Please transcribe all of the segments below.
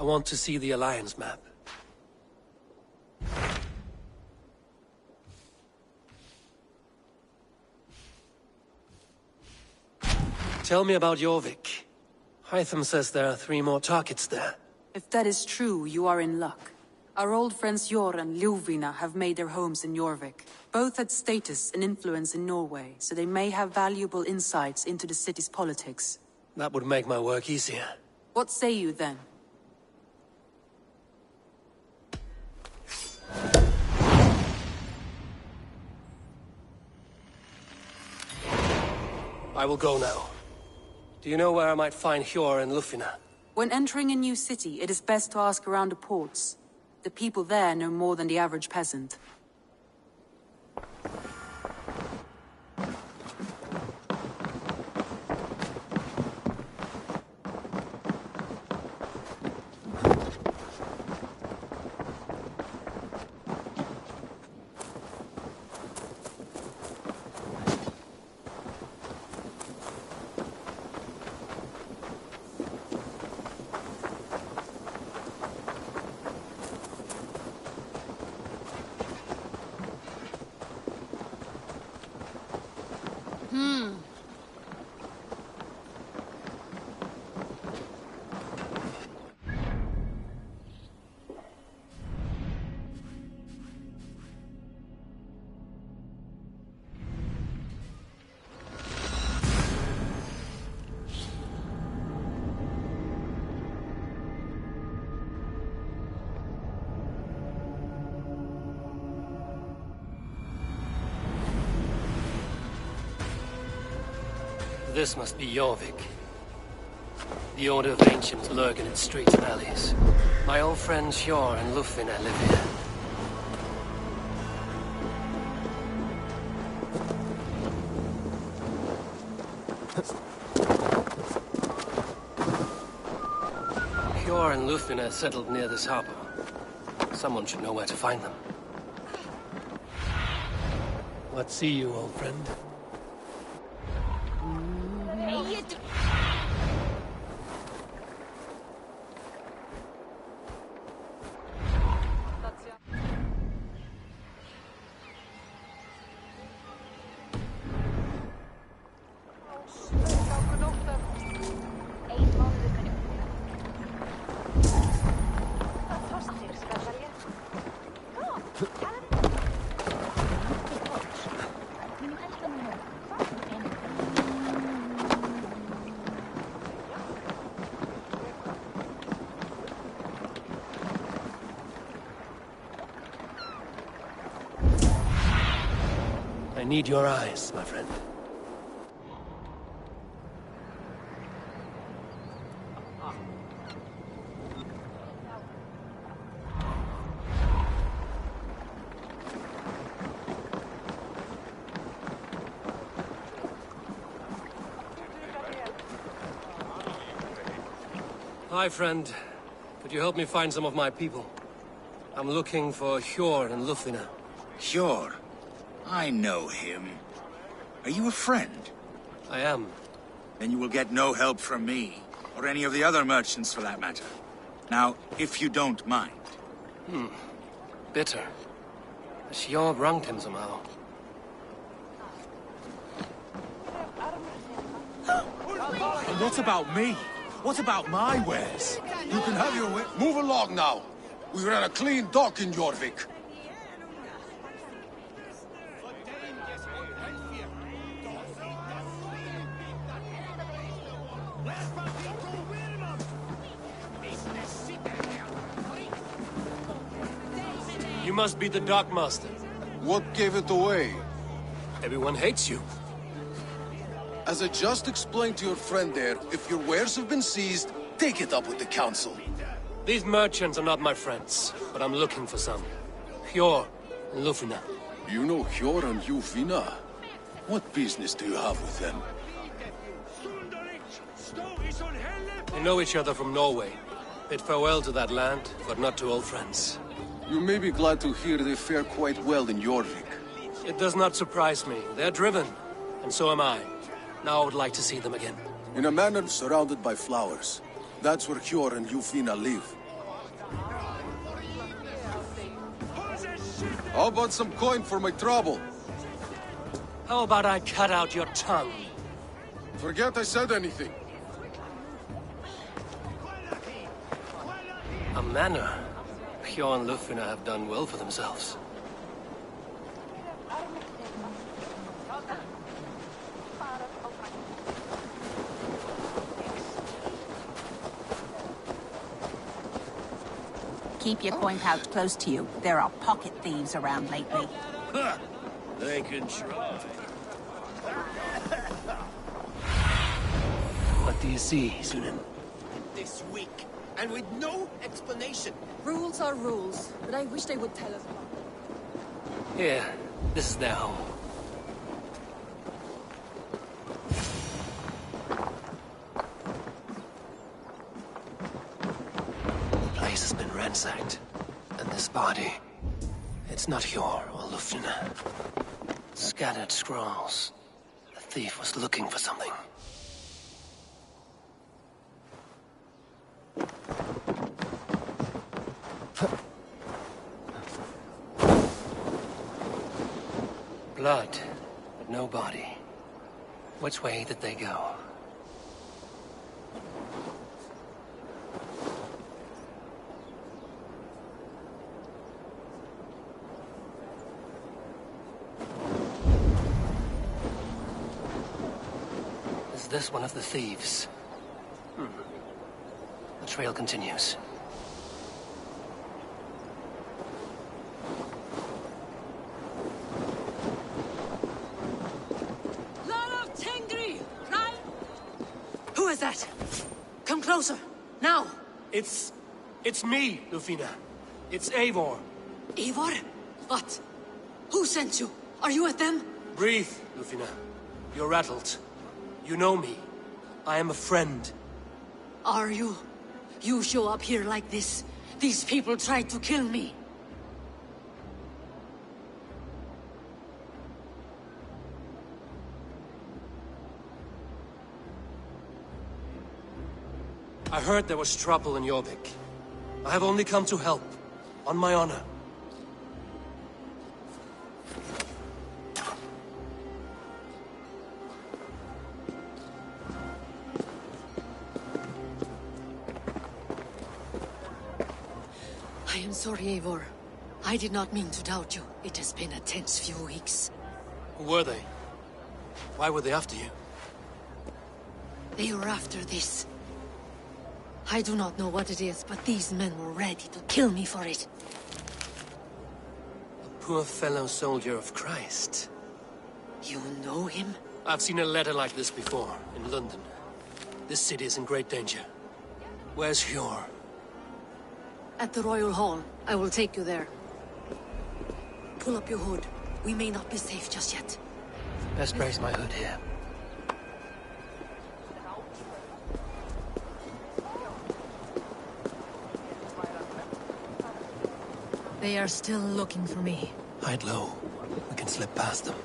I want to see the Alliance map. Tell me about Jorvik. Hytham says there are 3 more targets there. If that is true, you are in luck. Our old friends Jor and Ljuvina have made their homes in Jorvik. Both had status and influence in Norway, so they may have valuable insights into the city's politics. That would make my work easier. What say you then? I will go now. Do you know where I might find Hjor and Lufina? When entering a new city, it is best to ask around the ports. The people there know more than the average peasant. This must be Jorvik. The Order of Ancients lurk in its streets and alleys. My old friends Hjor and Lufina live here. Hjor and Lufina settled near this harbor. Someone should know where to find them. What see you, old friend? I need your eyes, my friend. Hi, friend. Could you help me find some of my people? I'm looking for Hjor and Lufina. Hjor? I know him. Are you a friend? I am. Then you will get no help from me, or any of the other merchants for that matter. Now, if you don't mind. Bitter. Hjor wronged him somehow. And what about me? What about my wares? You can have your way. Move along now. We ran a clean dock in Jorvik. You must be the dockmaster. What gave it away? Everyone hates you. As I just explained to your friend there, if your wares have been seized, take it up with the council. These merchants are not my friends, but I'm looking for some. Hjor and Lufina. You know Hjor and Lufina? What business do you have with them? They know each other from Norway. Bid farewell to that land, but not to old friends. You may be glad to hear they fare quite well in Jorvik. It does not surprise me. They're driven, and so am I. Now I would like to see them again. In a manor surrounded by flowers. That's where Hjor and Lufina live. How about some coin for my trouble? How about I cut out your tongue? Forget I said anything. A manor. Hjor and Lufina have done well for themselves. Keep your coin pouch close to you. There are pocket thieves around lately. They can try. What do you see, Sunan? This week, and with no explanation. Rules are rules, but I wish they would tell us. Here, this is their home. The place has been ransacked. And this body, it's not Hjor or Lufina. Scattered scrolls. The thief was looking for something. Blood, but no body. Which way did they go? Is this one of the thieves? The trail continues. Who is that? Come closer, now! It's me, Lufina. It's Eivor. Eivor? What? Who sent you? Are you with them? Breathe, Lufina. You're rattled. You know me. I am a friend. Are you? You show up here like this. These people tried to kill me. I heard there was trouble in Jorvik. I have only come to help. On my honor. I am sorry, Eivor. I did not mean to doubt you. It has been a tense few weeks. Who were they? Why were they after you? They were after this. I do not know what it is, but these men were ready to kill me for it. A poor fellow soldier of Christ. You know him? I've seen a letter like this before, in London. This city is in great danger. Where's Hjor? At the Royal Hall. I will take you there. Pull up your hood. We may not be safe just yet. Best raise my hood here. They are still looking for me. Hide low. We can slip past them.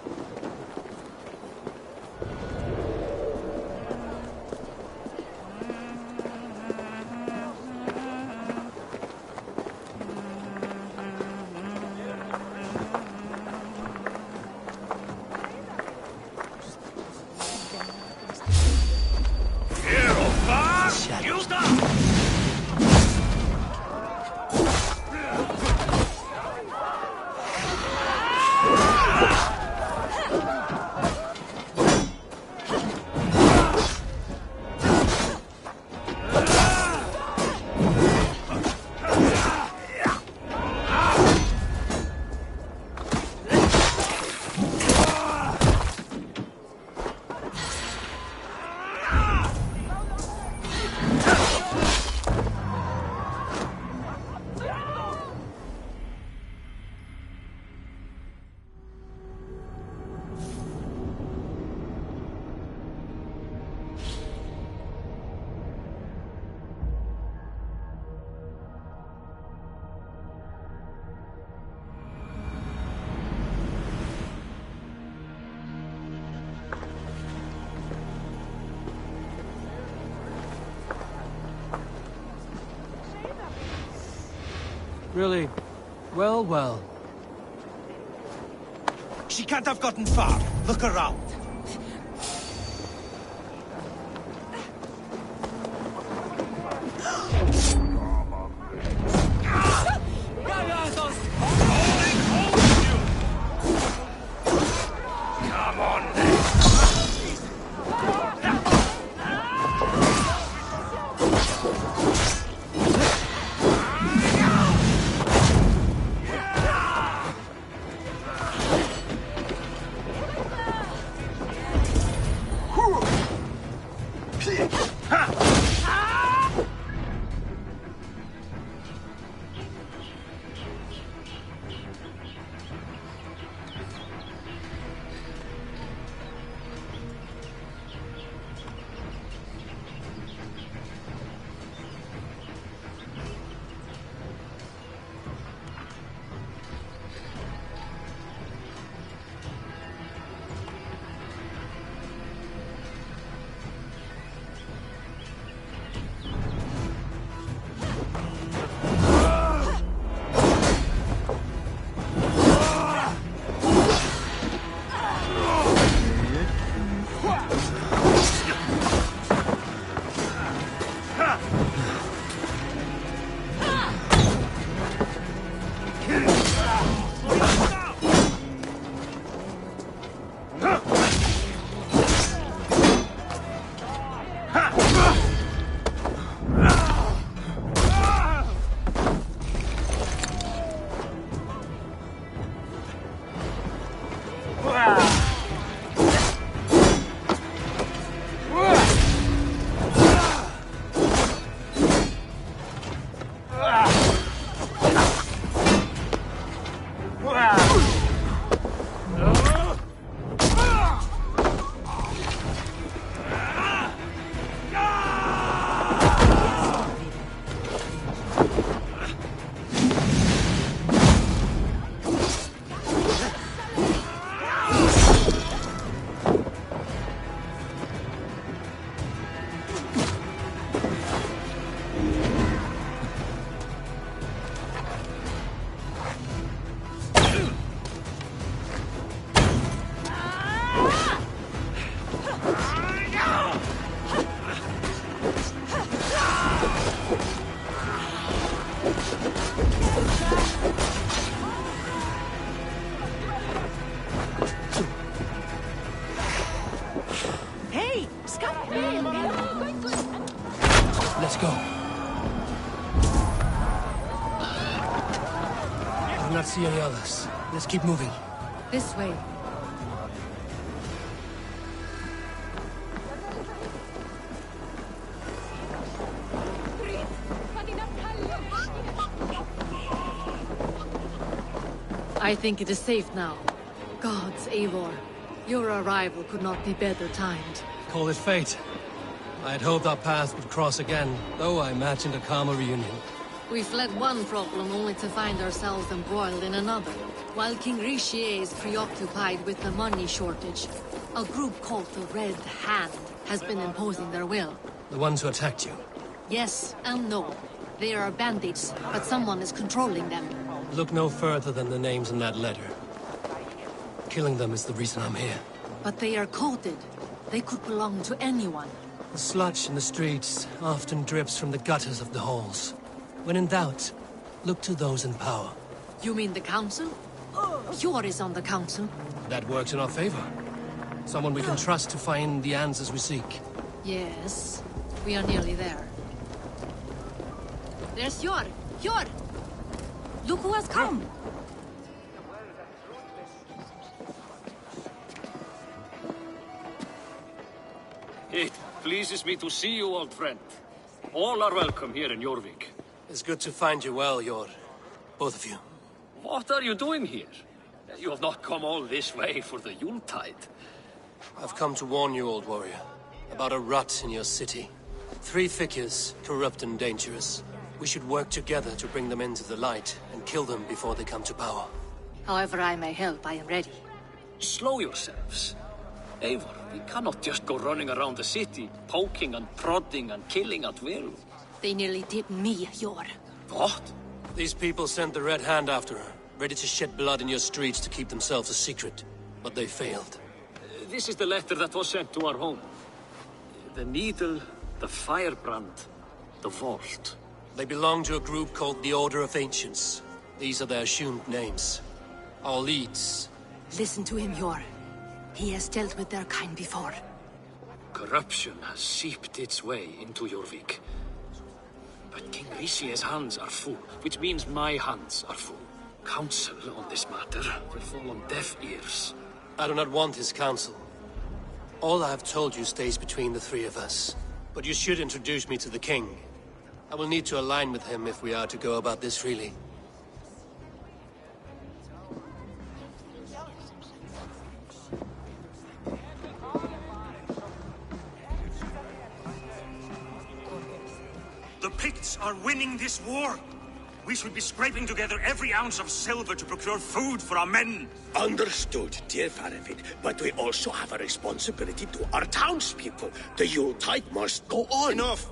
Really? Well, well. She can't have gotten far. Look around. Come on, then. Let's go. I do not see any others. Let's keep moving. This way. I think it is safe now. Gods, Eivor, your arrival could not be better timed. Call it fate. I had hoped our paths would cross again, though I imagined a calmer reunion. We fled one problem only to find ourselves embroiled in another. While King Richier is preoccupied with the money shortage, a group called the Red Hand has been imposing their will. The ones who attacked you. Yes and no. They are bandits, but someone is controlling them. Look no further than the names in that letter. Killing them is the reason I'm here. But they are coded. They could belong to anyone. The sludge in the streets often drips from the gutters of the halls. When in doubt, look to those in power. You mean the council? Yor is on the council. That works in our favor. Someone we can trust to find the answers we seek. Yes, we are nearly there. There's Yor! Yor! Look who has come! It pleases me to see you, old friend. All are welcome here in Jorvik. It's good to find you well, Yor. Both of you. What are you doing here? You have not come all this way for the Yuletide. I've come to warn you, old warrior, about a rot in your city. 3 figures, corrupt and dangerous. We should work together to bring them into the light and kill them before they come to power. However I may help, I am ready. Slow yourselves. Eivor, we cannot just go running around the city, poking and prodding and killing at will. They nearly did me, Yor. What? These people sent the Red Hand after her, ready to shed blood in your streets to keep themselves a secret. but they failed. This is the letter that was sent to our home. The needle, the firebrand, the vault. They belong to a group called the Order of Ancients. These are their assumed names. Our leads. Listen to him, Yor. He has dealt with their kind before. Corruption has seeped its way into Jorvik. But King Rishie's hands are full, which means my hands are full. Counsel on this matter will fall on deaf ears. I do not want his counsel. All I have told you stays between the three of us. But you should introduce me to the king. I will need to align with him if we are to go about this freely. The Picts are winning this war. We should be scraping together every ounce of silver to procure food for our men. Understood, dear Faravid, but we also have a responsibility to our townspeople. The Yuletide must go on. Enough!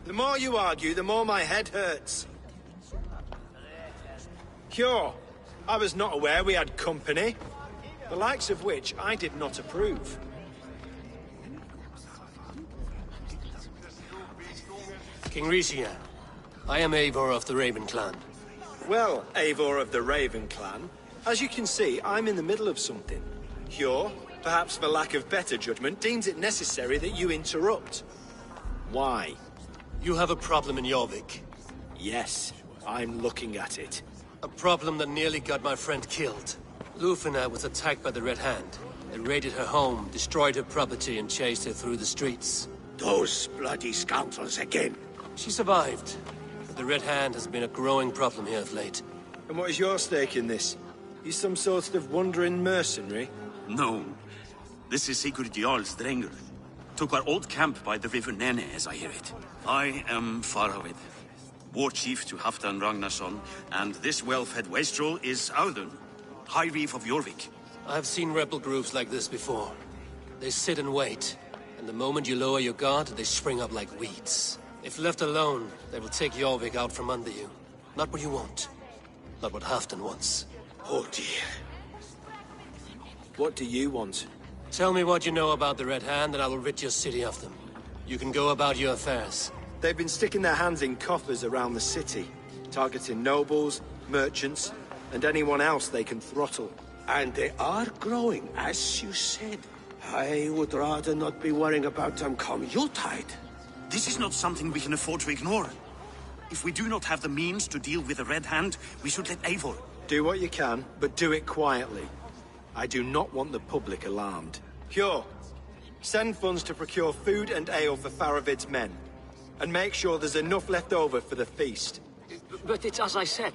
The more you argue, the more my head hurts. Sure, I was not aware we had company, the likes of which I did not approve. King Rishia, I am Eivor of the Raven clan. Well, Eivor of the Raven clan, as you can see, I'm in the middle of something. Hjor, perhaps for lack of better judgment, deems it necessary that you interrupt. Why? You have a problem in Jorvik. Yes, I'm looking at it. A problem that nearly got my friend killed. Lufina was attacked by the Red Hand. They raided her home, destroyed her property, and chased her through the streets. Those bloody scoundrels again. She survived, but the Red Hand has been a growing problem here of late. And what is your stake in this? You some sort of wandering mercenary? No. This is Sigurd Jarl's Drengr. Took our old camp by the river Nene, as I hear it. I am Faravid, war chief to Halfdan Ragnarsson, and this well-fed wastrel is Audun, High Reef of Jorvik. I have seen rebel groups like this before. They sit and wait, and the moment you lower your guard, they spring up like weeds. If left alone, they will take Jorvik out from under you. Not what you want. Not what Halfdan wants. Oh dear. What do you want? Tell me what you know about the Red Hand, and I will rid your city of them. You can go about your affairs. They've been sticking their hands in coffers around the city, targeting nobles, merchants, and anyone else they can throttle. And they are growing, as you said. I would rather not be worrying about them come Yuletide. This is not something we can afford to ignore. If we do not have the means to deal with the Red Hand, we should let Eivor. Do what you can, but do it quietly. I do not want the public alarmed. Hjor, send funds to procure food and ale for Faravid's men. And make sure there's enough left over for the feast. But it's as I said,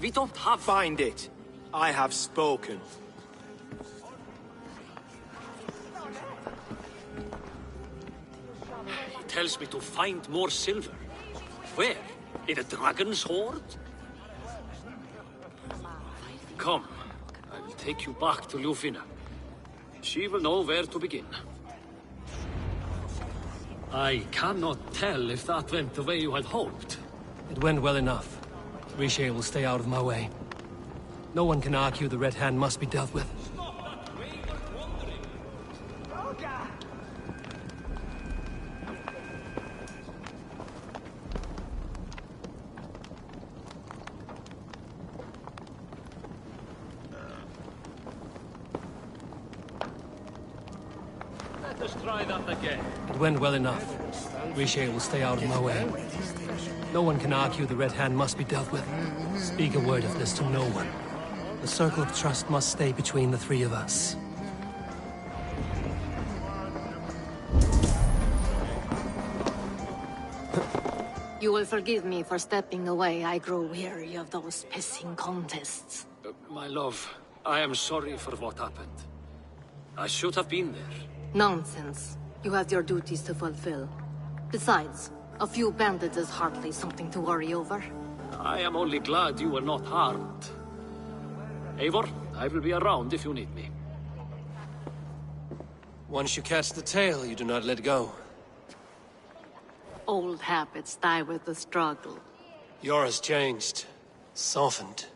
we don't have... Find it. I have spoken. He tells me to find more silver. Where? In a dragon's hoard? Come, I will take you back to Lufina. She will know where to begin. I cannot tell if that went the way you had hoped. It went well enough. Rishie will stay out of my way. No one can argue the Red Hand must be dealt with. Let us try that again. It went well enough. Rishie will stay out of my way. No one can argue the Red Hand must be dealt with. Speak a word of this to no one. The circle of trust must stay between the three of us. You will forgive me for stepping away. I grow weary of those pissing contests. My love, I am sorry for what happened. I should have been there. Nonsense. You have your duties to fulfill. Besides, a few bandits is hardly something to worry over. I am only glad you were not harmed. Eivor, I will be around if you need me. Once you catch the tail, you do not let go. Old habits die with the struggle. Yours changed. Softened.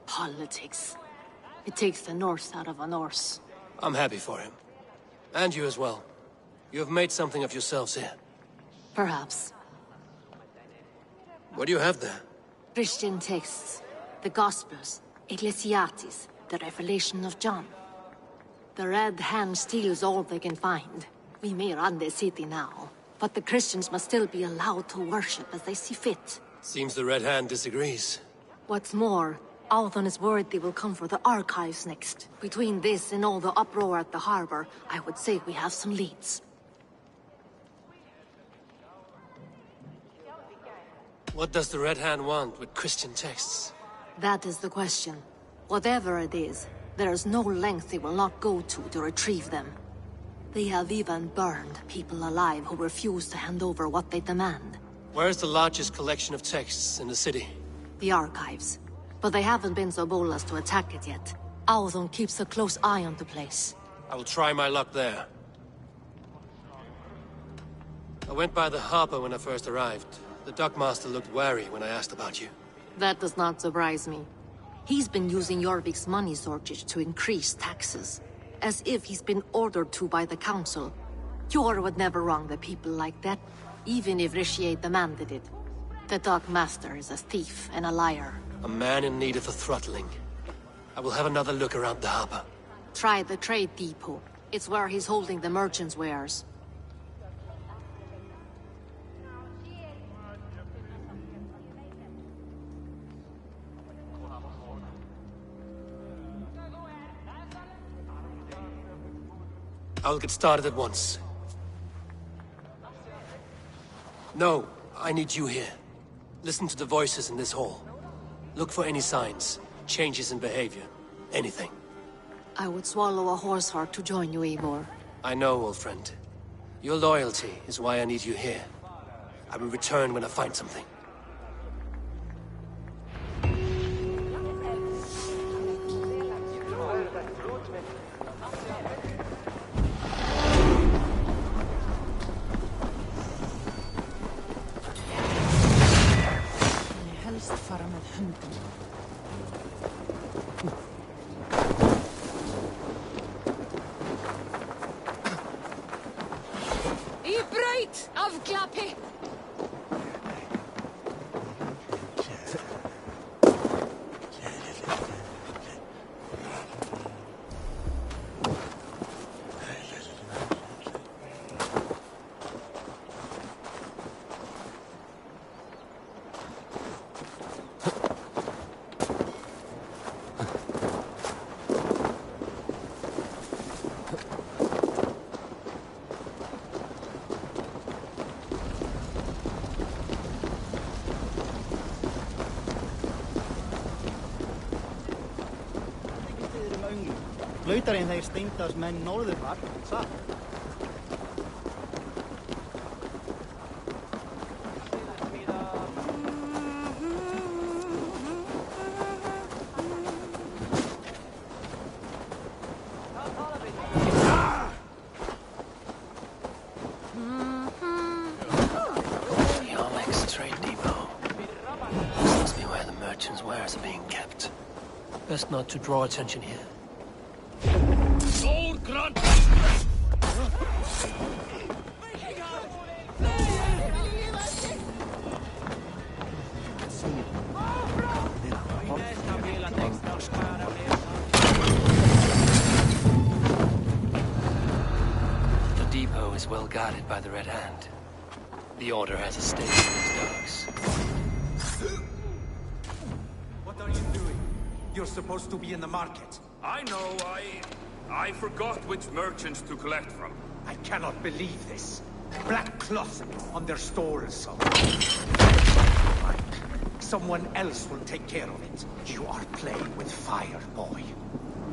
Politics. It takes the Norse out of a Norse. I'm happy for him. And you as well. You have made something of yourselves here. Perhaps. What do you have there? Christian texts, the Gospels, Ecclesiastes, the Revelation of John. The Red Hand steals all they can find. We may run the city now, but the Christians must still be allowed to worship as they see fit. Seems the Red Hand disagrees. What's more, Althon is worried they will come for the archives next. Between this and all the uproar at the harbor, I would say we have some leads. What does the Red Hand want with Christian texts? That is the question. Whatever it is, there is no length they will not go to retrieve them. They have even burned people alive who refuse to hand over what they demand. Where is the largest collection of texts in the city? The archives. But they haven't been so bold as to attack it yet. Althon keeps a close eye on the place. I will try my luck there. I went by the harbor when I first arrived. The dockmaster looked wary when I asked about you. That does not surprise me. He's been using Jorvik's money shortage to increase taxes. As if he's been ordered to by the council. Jor would never wrong the people like that, even if Richier demanded it. The dockmaster is a thief and a liar. A man in need of a throttling. I will have another look around the harbor. Try the trade depot. It's where he's holding the merchants' wares. I'll get started at once. No, I need you here. Listen to the voices in this hall. Look for any signs, changes in behavior, anything. I would swallow a horse heart to join you, Eivor. I know, old friend. Your loyalty is why I need you here. I will return when I find something. Avklappi! Flautarinn þeir Steindars menn norðurvar, satt? Best not to draw attention here. The depot is well guarded by the Red Hand. The Order has a stake in these dogs. What are you doing? You're supposed to be in the market. I know, I forgot which merchants to collect from. I cannot believe this. Black cloth on their stores. Someone else will take care of it. You are playing with fire, boy.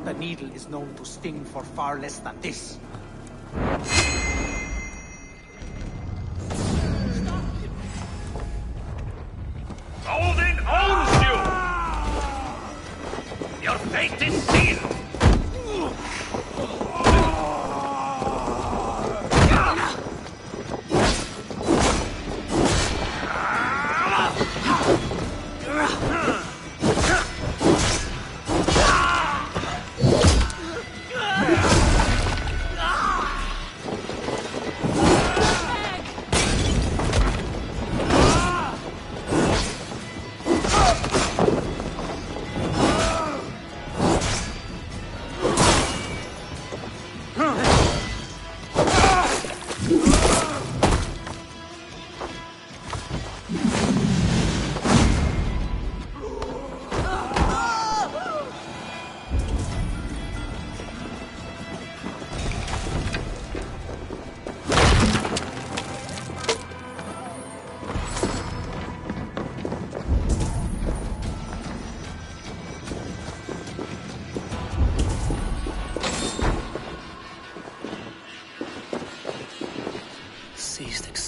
The needle is known to sting for far less than this. Odin owns you! Your fate is sealed!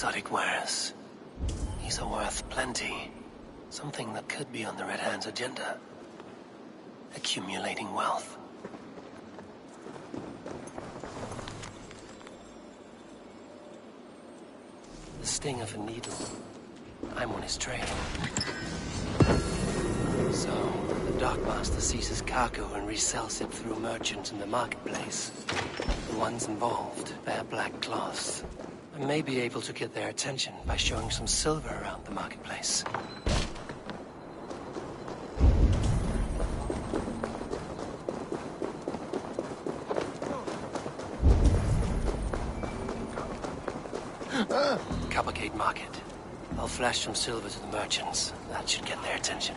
exotic wares. These are worth plenty. Something that could be on the Red Hand's agenda. Accumulating wealth. The sting of a needle. I'm on his trail. So, the Dockmaster seizes cargo and resells it through merchants in the marketplace. The ones involved wear black cloths. I may be able to get their attention by showing some silver around the marketplace. Coppergate Market. I'll flash some silver to the merchants. That should get their attention.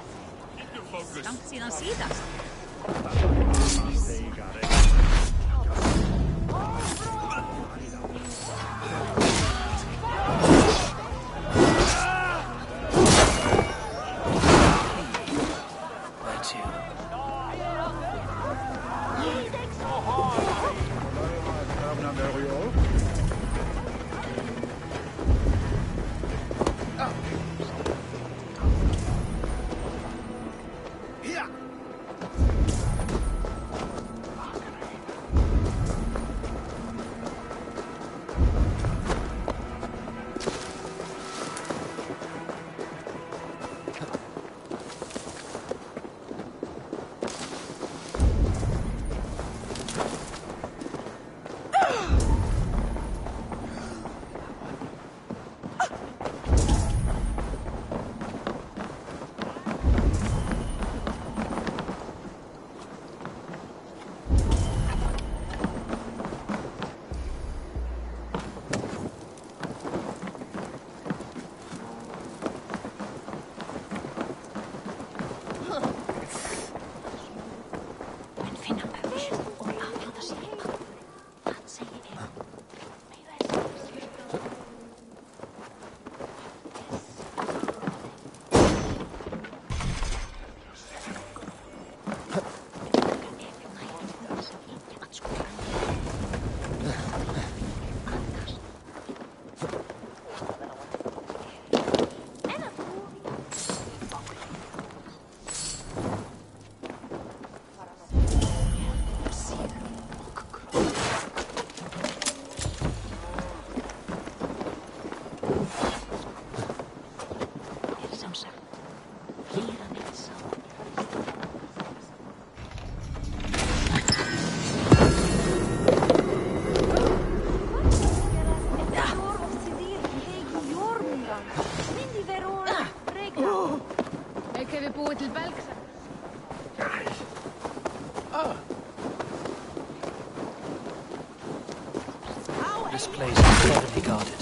This place is heavily guarded.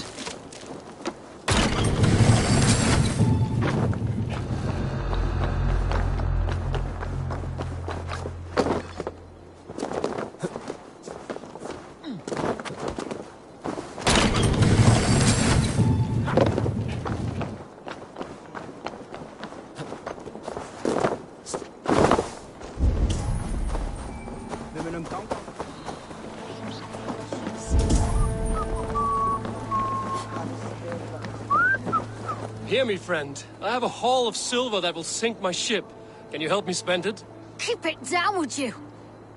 Hear me, friend. I have a haul of silver that will sink my ship. Can you help me spend it? Keep it down, would you?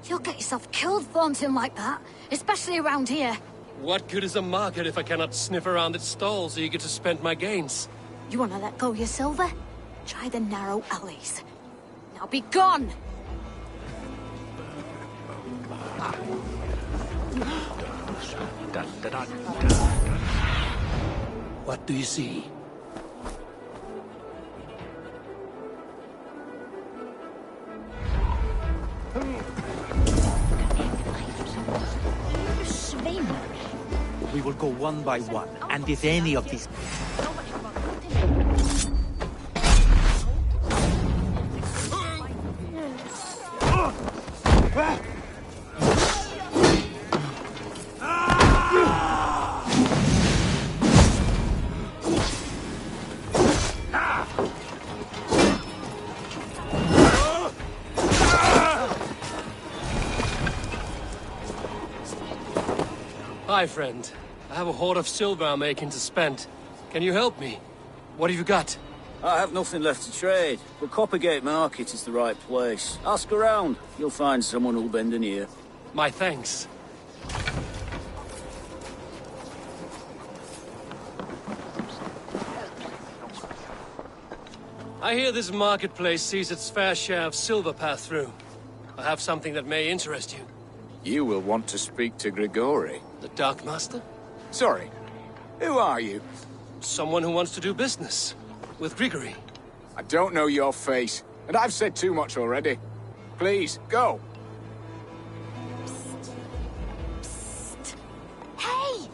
You'll get yourself killed flaunting like that, especially around here. What good is a market if I cannot sniff around its stalls eager to spend my gains? You want to let go of your silver? Try the narrow alleys. Now be gone! What do you see? We will go one by one, and if any of these... Hi, friend. I have a hoard of silver I'm aching to spend. Can you help me? What have you got? I have nothing left to trade, but Coppergate Market is the right place. Ask around. You'll find someone who'll bend an ear. My thanks. I hear this marketplace sees its fair share of silver pass through. I have something that may interest you. You will want to speak to Grigori. The Dark Master? Sorry. Who are you? Someone who wants to do business. With Grigori. I don't know your face, and I've said too much already. Please, go. Psst. Hey!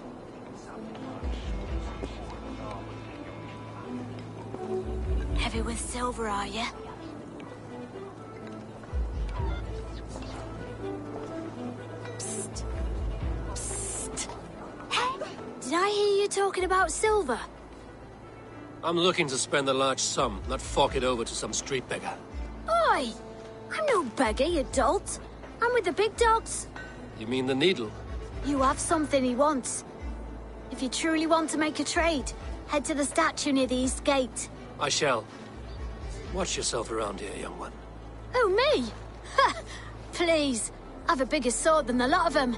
Heavy with silver, are you? Psst. Psst. Hey! Did I hear you talking about silver? I'm looking to spend a large sum, not fork it over to some street beggar. Oi! I'm no beggar, you dolt. I'm with the big dogs. You mean the needle? You have something he wants. If you truly want to make a trade, head to the statue near the east gate. I shall. Watch yourself around here, young one. Oh, me? Ha! Please, I've a bigger sword than the lot of them.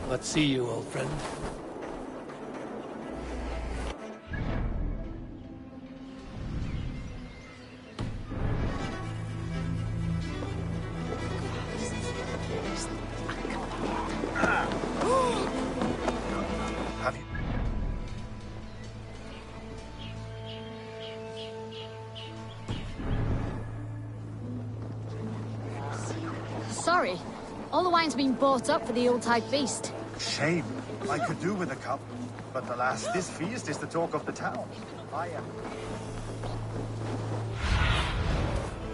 Let's see you, old friend. Have you? Sorry. All the wine's been bought up for the old-type feast. Shame. I could do with a cup. But alas, this feast is the talk of the town. I am...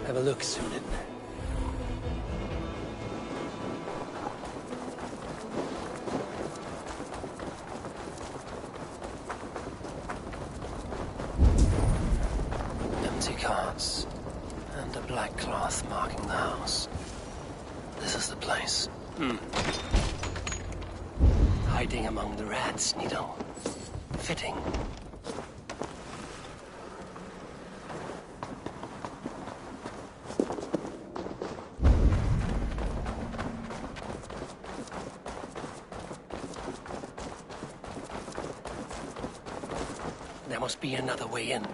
Have a look, Sunan. Empty carts. And a black cloth marking the house. This is the place. Hiding among the rats, Nido. Fitting. There must be another way in.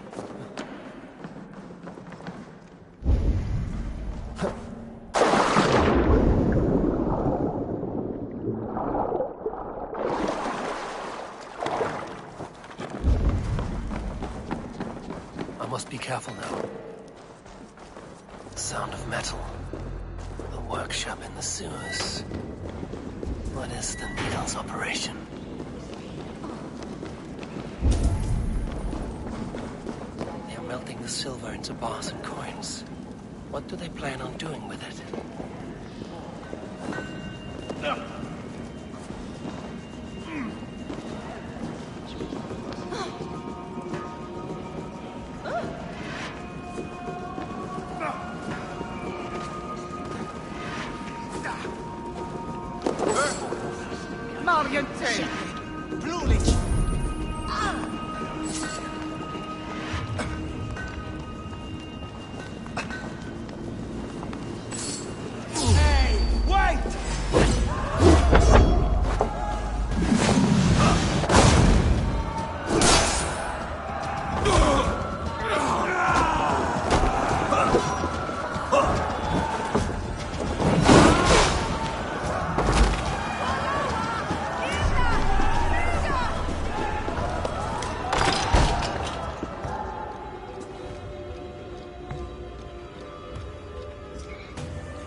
Be careful now. The sound of metal. The workshop in the sewers. What is the needle's operation? They are melting the silver into bars and coins. What do they plan on doing with it?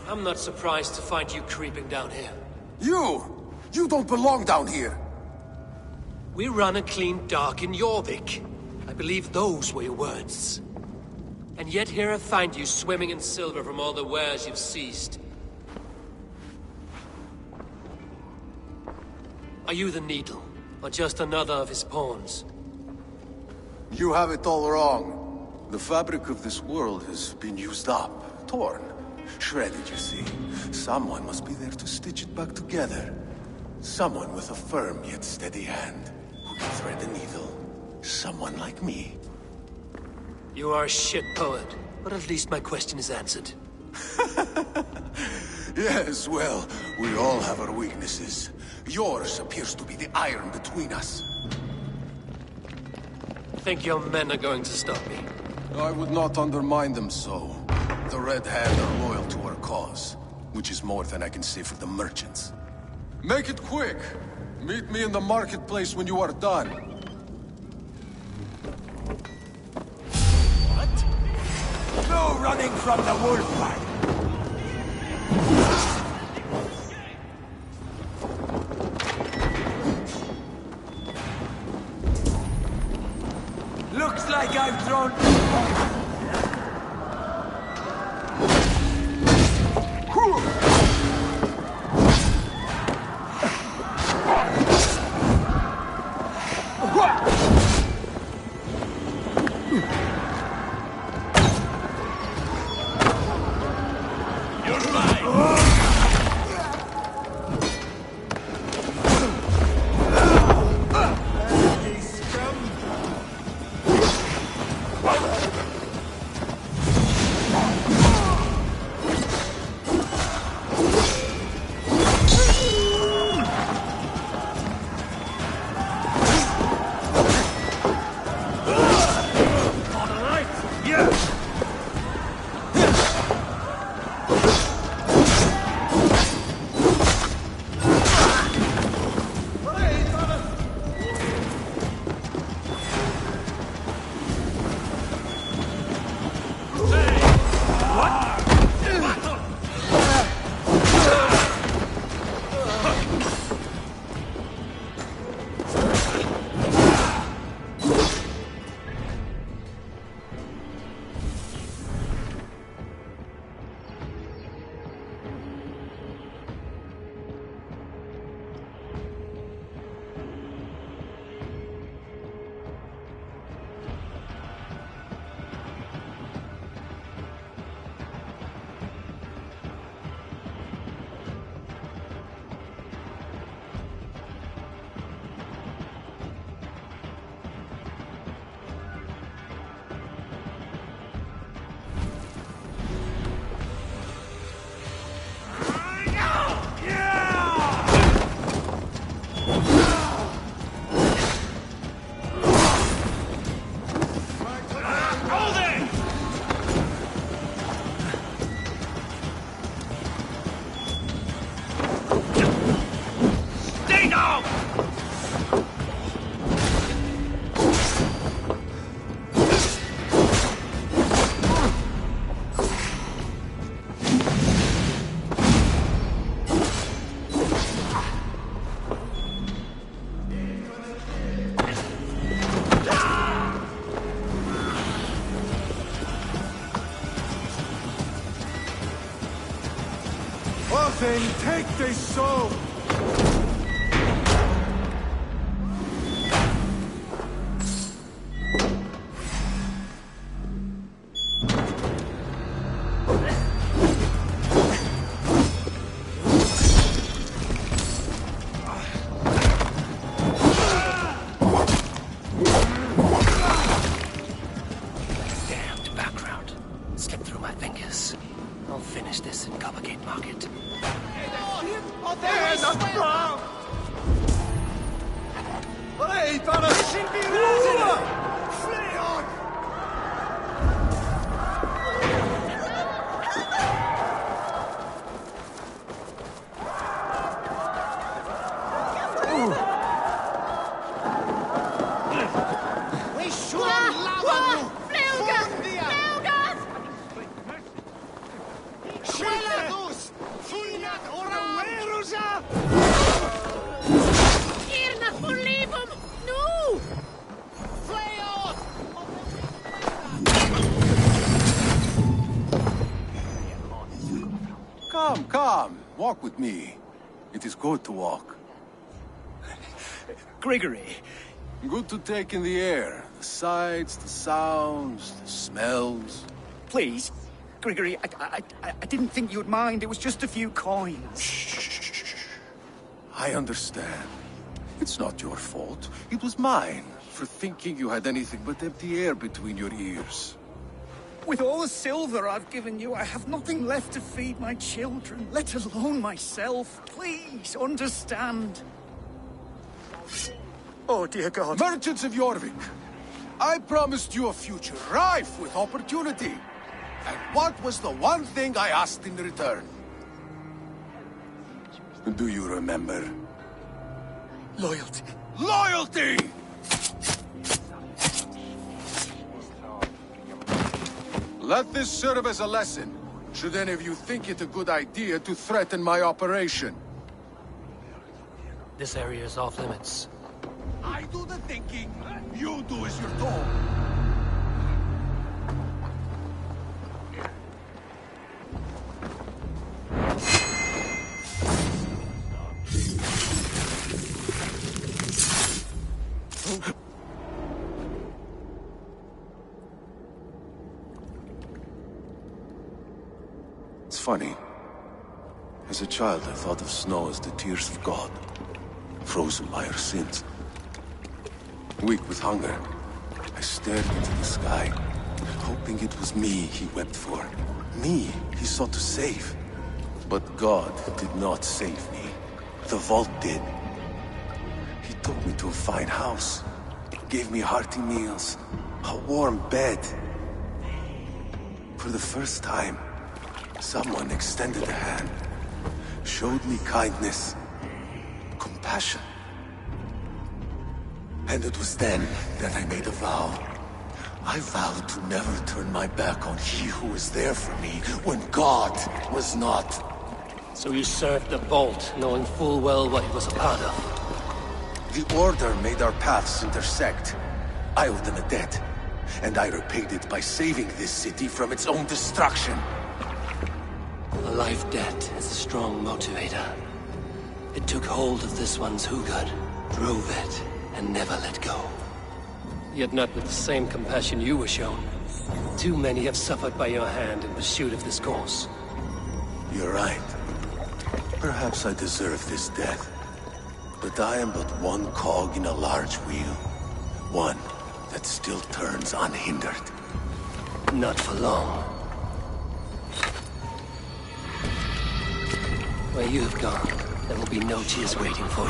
I'm not surprised to find you creeping down here. You don't belong down here! We run a clean dark in Jorvik. I believe those were your words. And yet here I find you swimming in silver from all the wares you've seized. Are you the Needle, or just another of his pawns? You have it all wrong. The fabric of this world has been used up, torn, shredded, you see. Someone must be there to stitch it back together. Someone with a firm yet steady hand, who can thread the needle. Someone like me. You are a shit poet, but at least my question is answered. Yes, well, we all have our weaknesses. Yours appears to be the iron between us. Think your men are going to stop me? I would not undermine them so. The Red Hand are loyal to our cause, which is more than I can say for the merchants. Make it quick! Meet me in the marketplace when you are done. What? No running from the wolf pack! Looks like I've thrown... Then take this soul! Damned background. Slipped through my fingers. I'll finish this in Coppergate Market. Hey, para Flee on! We should love you! Schwelagus! Finat oraverusa! Irna volibum! No! Fleos! Come, come. Walk with me. It is good to walk. Grigory. Good to take in the air. The sights, the sounds, the smells. Please, Grigory, I didn't think you'd mind. It was just a few coins. Shh. I understand. It's not your fault. It was mine, for thinking you had anything but empty air between your ears. With all the silver I've given you, I have nothing left to feed my children, let alone myself. Please, understand. Oh, dear God. Merchants of Jorvik, I promised you a future rife with opportunity. And what was the one thing I asked in return? Do you remember? Loyalty. Loyalty! Let this serve as a lesson, should any of you think it a good idea to threaten my operation. This area is off limits. I do the thinking, you do as you're told. It's funny. As a child, I thought of snow as the tears of God, frozen by our sins. Weak with hunger, I stared into the sky, hoping it was me he wept for. Me he sought to save. But God did not save me. The vault did. He took me to a fine house, gave me hearty meals, a warm bed. For the first time, someone extended a hand, showed me kindness, compassion. And it was then that I made a vow. I vowed to never turn my back on he who was there for me when God was not. So you served the Vault, knowing full well what it was a part of. The Order made our paths intersect. I owed them a debt, and I repaid it by saving this city from its own destruction. A life debt is a strong motivator. It took hold of this one's Hugad, drove it, and never let go. Yet not with the same compassion you were shown. Too many have suffered by your hand in pursuit of this cause. You're right. Perhaps I deserve this death. But I am but one cog in a large wheel. One that still turns unhindered. Not for long. Where you have gone, there will be no tears waiting for you.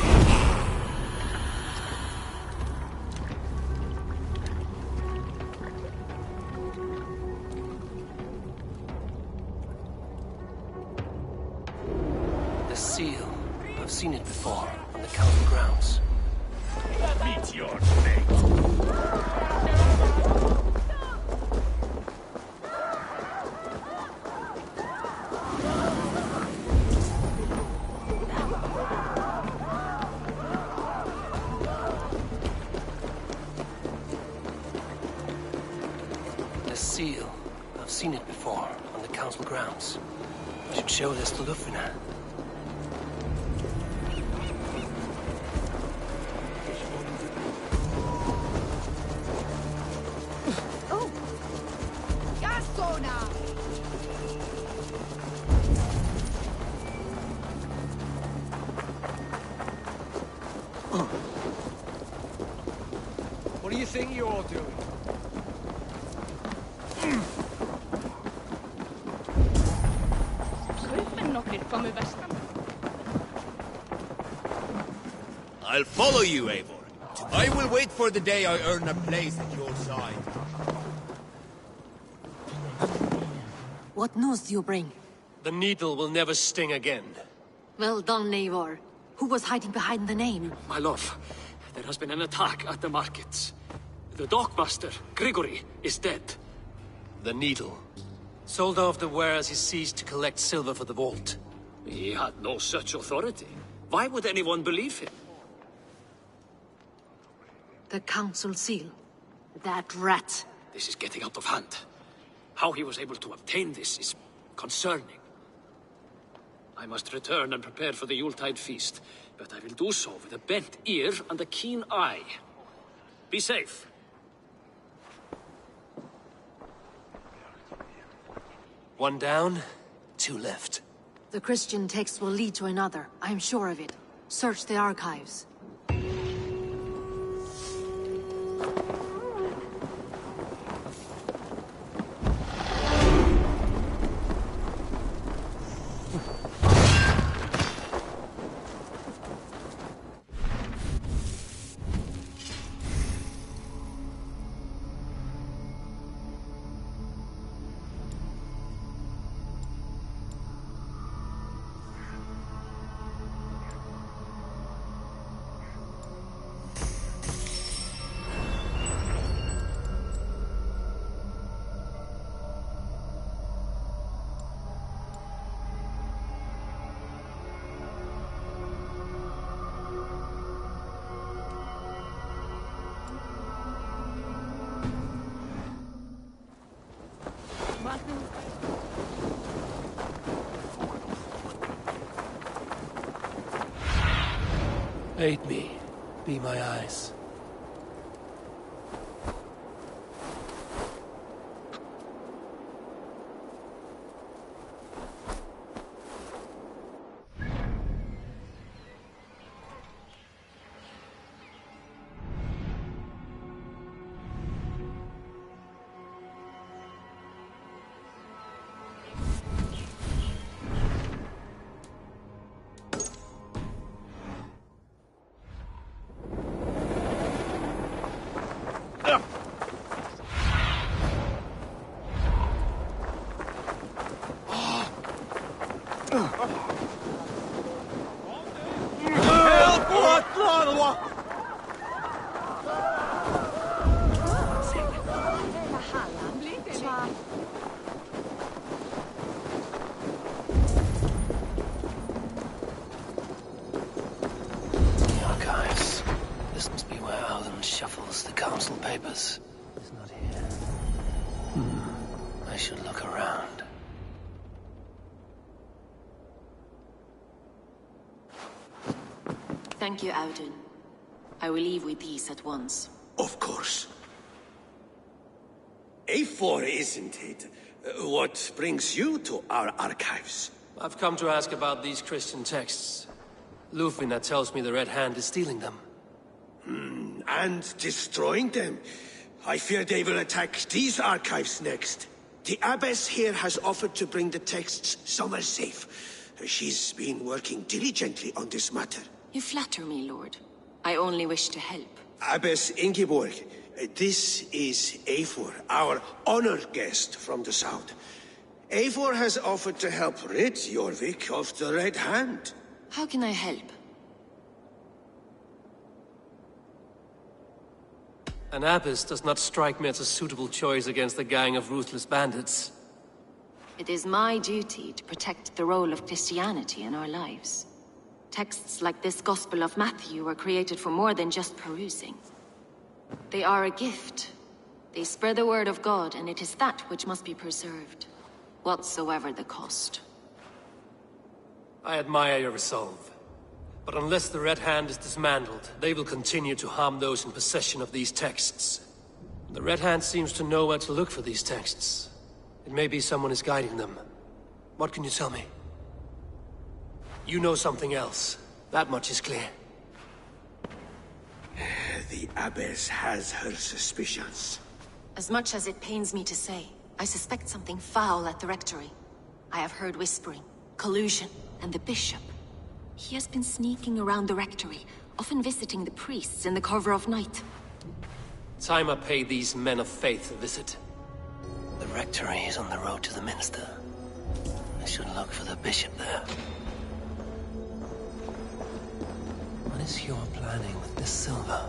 The seal. I've seen it before, on the council grounds. Meet your fate. The seal. I've seen it before, on the council grounds. I should show this to Lufina. What do you think you're doing? I'll follow you, Eivor. I will wait for the day I earn a place at your side. What news do you bring? The needle will never sting again. Well done, Eivor. Who was hiding behind the name? My love, there has been an attack at the markets. The dockmaster, Grigory, is dead. The needle. Sold off the wares he seized to collect silver for the vault. He had no such authority. Why would anyone believe him? The council seal. That rat. This is getting out of hand. How he was able to obtain this is concerning. I must return and prepare for the Yuletide feast, but I will do so with a bent ear and a keen eye. Be safe. One down, two left. The Christian text will lead to another. I am sure of it. Search the archives. Aid me. Be my eyes. The archives. This must be where Alan shuffles the council papers. It's not here. I should look around. Thank you, Auden. I will leave with these at once. Of course. A4, isn't it? What brings you to our archives? I've come to ask about these Christian texts. Lufina tells me the Red Hand is stealing them. And destroying them. I fear they will attack these archives next. The Abbess here has offered to bring the texts somewhere safe. She's been working diligently on this matter. You flatter me, Lord. I only wish to help. Abbess Ingeborg, this is Eivor, our honored guest from the south. Eivor has offered to help rid Jorvik of the Red Hand. How can I help? An abbess does not strike me as a suitable choice against a gang of ruthless bandits. It is my duty to protect the role of Christianity in our lives. Texts like this Gospel of Matthew were created for more than just perusing. They are a gift. They spread the word of God, and it is that which must be preserved, whatsoever the cost. I admire your resolve. But unless the Red Hand is dismantled, they will continue to harm those in possession of these texts. The Red Hand seems to know where to look for these texts. It may be someone is guiding them. What can you tell me? You know something else. That much is clear. The Abbess has her suspicions. As much as it pains me to say, I suspect something foul at the rectory. I have heard whispering, collusion, and the bishop. He has been sneaking around the rectory, often visiting the priests in the cover of night. Time I pay these men of faith a visit. The rectory is on the road to the minster. I should look for the bishop there. What is your planning with this silver?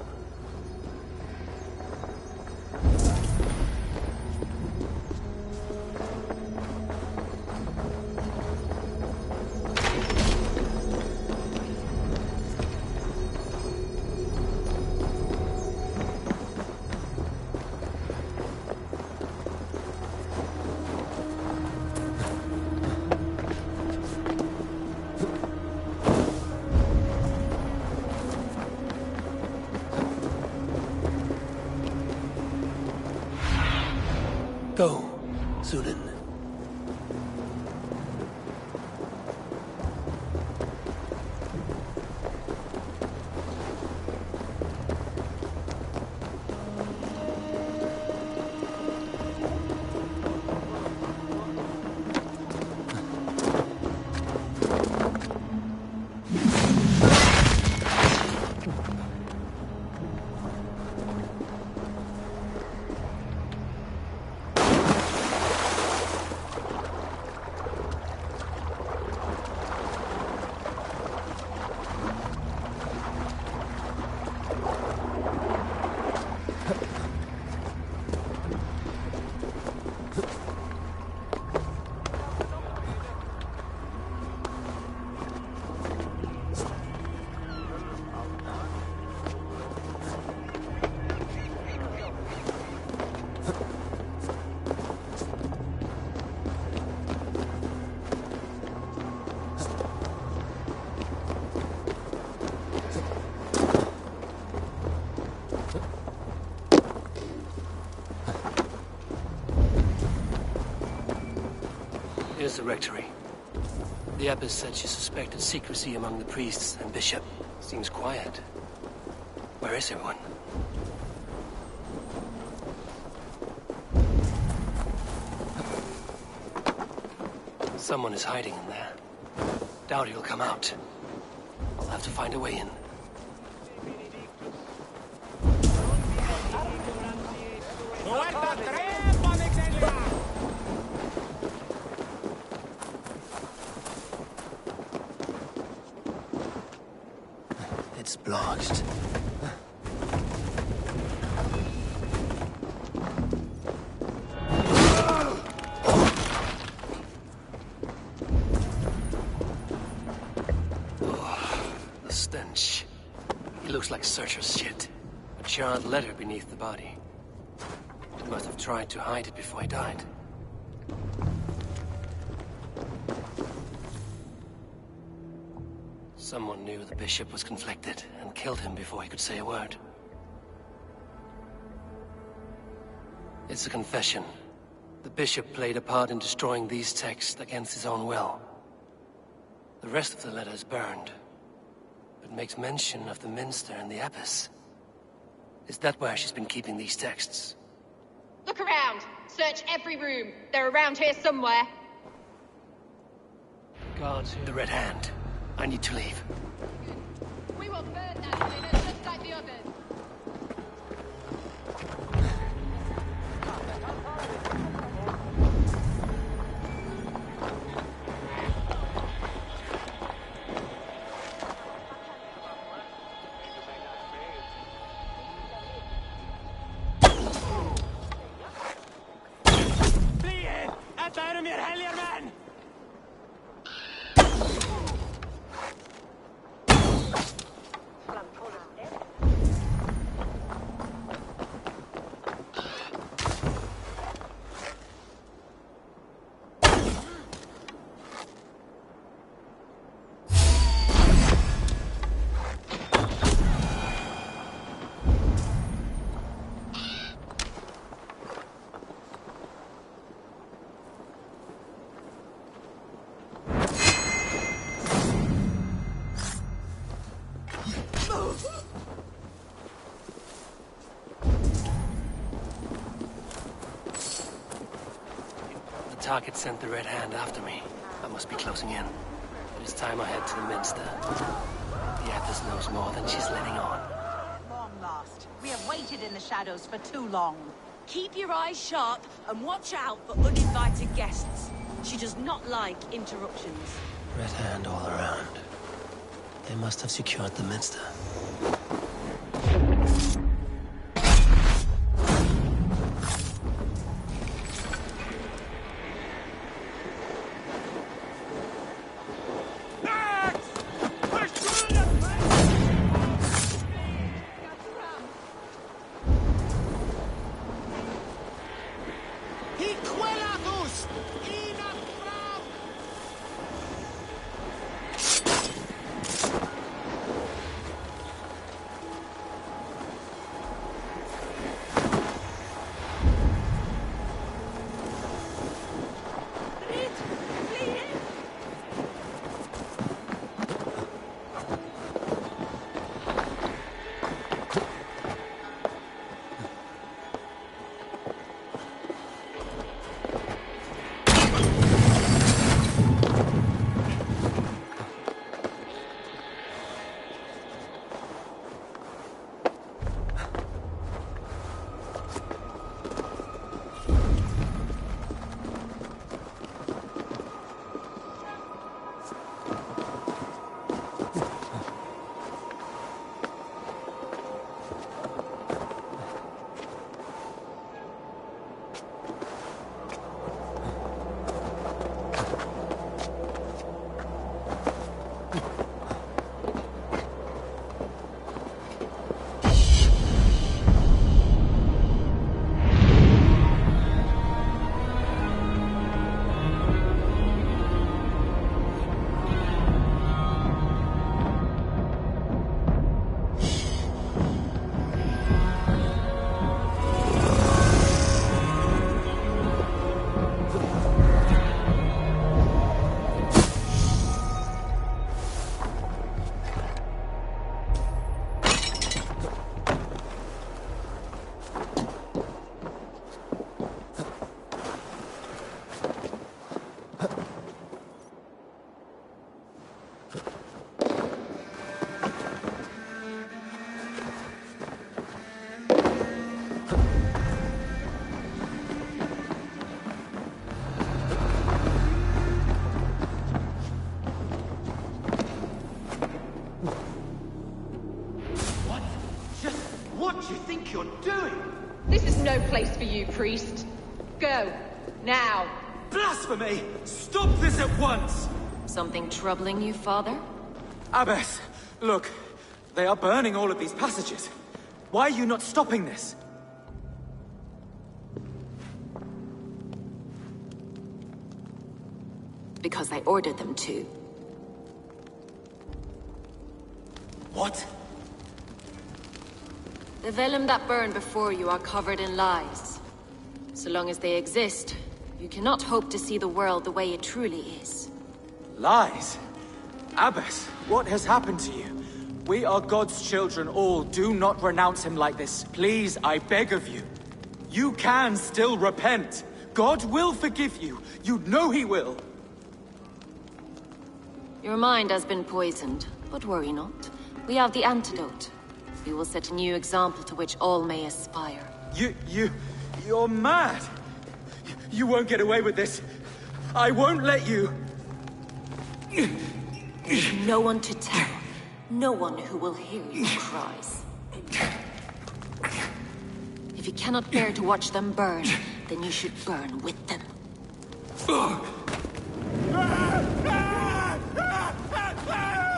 Go, Sunan. Here's the rectory. The abbess said she suspected secrecy among the priests and bishop. Seems quiet. Where is everyone? Someone is hiding in there. Doubt he'll come out. I'll have to find a way in. It's blocked. The stench. He looks like searcher's shit. A charred letter beneath the body. He must have tried to hide it before he died. Someone knew the bishop was conflicted and killed him before he could say a word. It's a confession. The bishop played a part in destroying these texts against his own will. The rest of the letter is burned, but makes mention of the minster and the abbess. Is that where she's been keeping these texts? Look around! Search every room. They're around here somewhere. Guards, the Red Hand. I need to leave. We will burn that sinner just like the others. The target sent the Red Hand after me. I must be closing in. It is time I head to the minster. The abbess knows more than she's letting on. Long last. We have waited in the shadows for too long. Keep your eyes sharp and watch out for uninvited guests. She does not like interruptions. Red Hand all around. They must have secured the minster. What do you think you're doing? This is no place for you, priest. Go. Now. Blasphemy! Stop this at once! Something troubling you, father? Abbess, look. They are burning all of these passages. Why are you not stopping this? Because I ordered them to. What? The vellum that burned before you are covered in lies. So long as they exist, you cannot hope to see the world the way it truly is. Lies? Abbess, what has happened to you? We are God's children all. Do not renounce him like this. Please, I beg of you. You can still repent. God will forgive you. You know he will. Your mind has been poisoned, but worry not. We have the antidote. We will set a new example to which all may aspire. You're mad! You won't get away with this. I won't let you! There's no one to tell. No one who will hear your cries. If you cannot bear to watch them burn, then you should burn with them.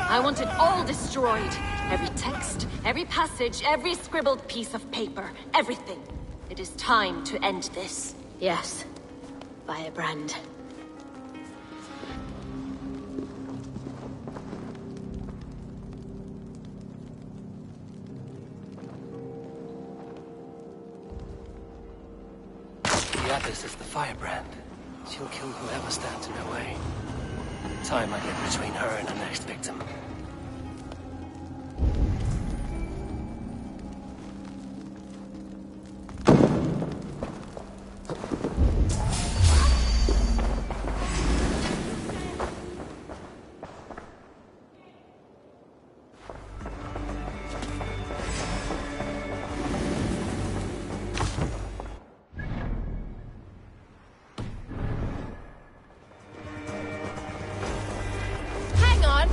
I want it all destroyed. Every text, every passage, every scribbled piece of paper, everything. It is time to end this. Yes. Firebrand. The Abbess is the firebrand. She'll kill whoever stands in her way. Time I get between her and her next victim. Hang on!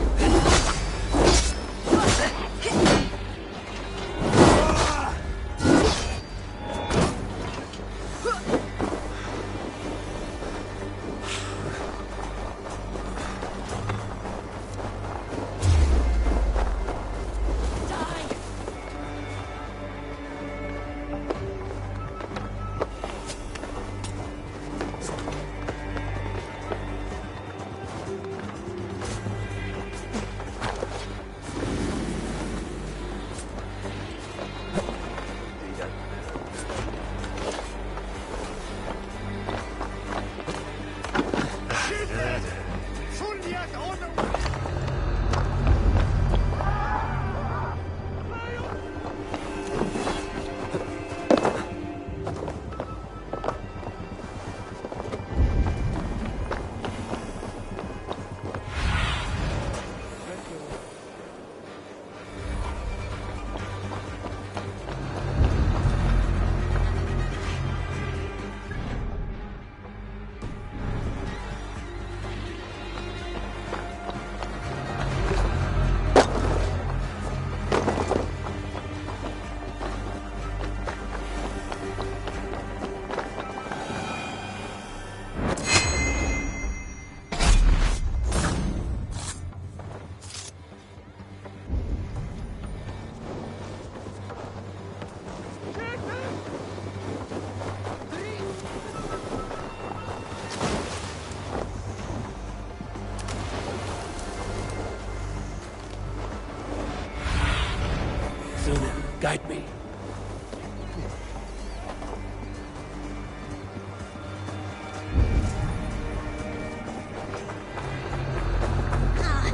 Guide me.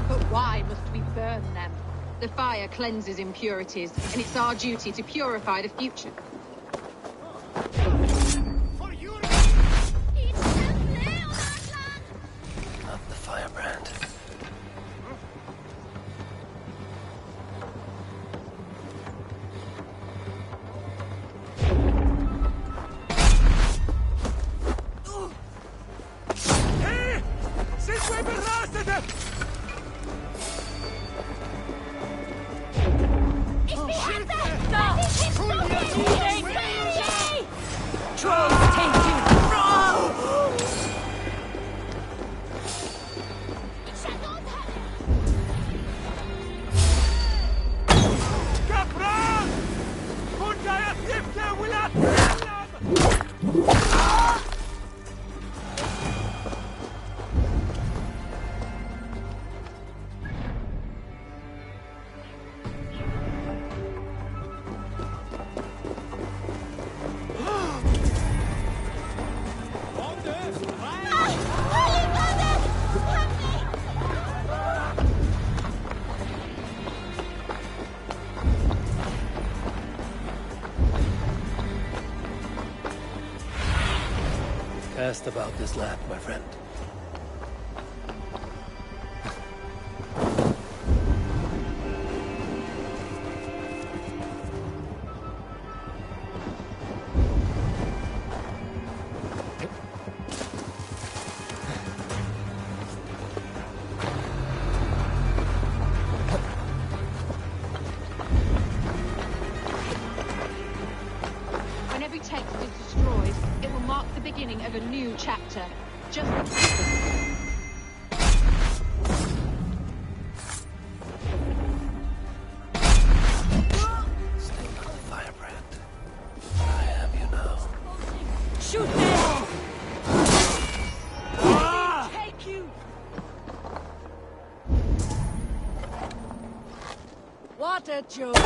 But why must we burn them? The fire cleanses impurities, and it's our duty to purify the future. Not the firebrand. asked about this lad, my friend. When every text is destroyed, it will mark the beginning of a new chapter. Just... Firebrand. I have you now. Shoot them! Take you! What a joke!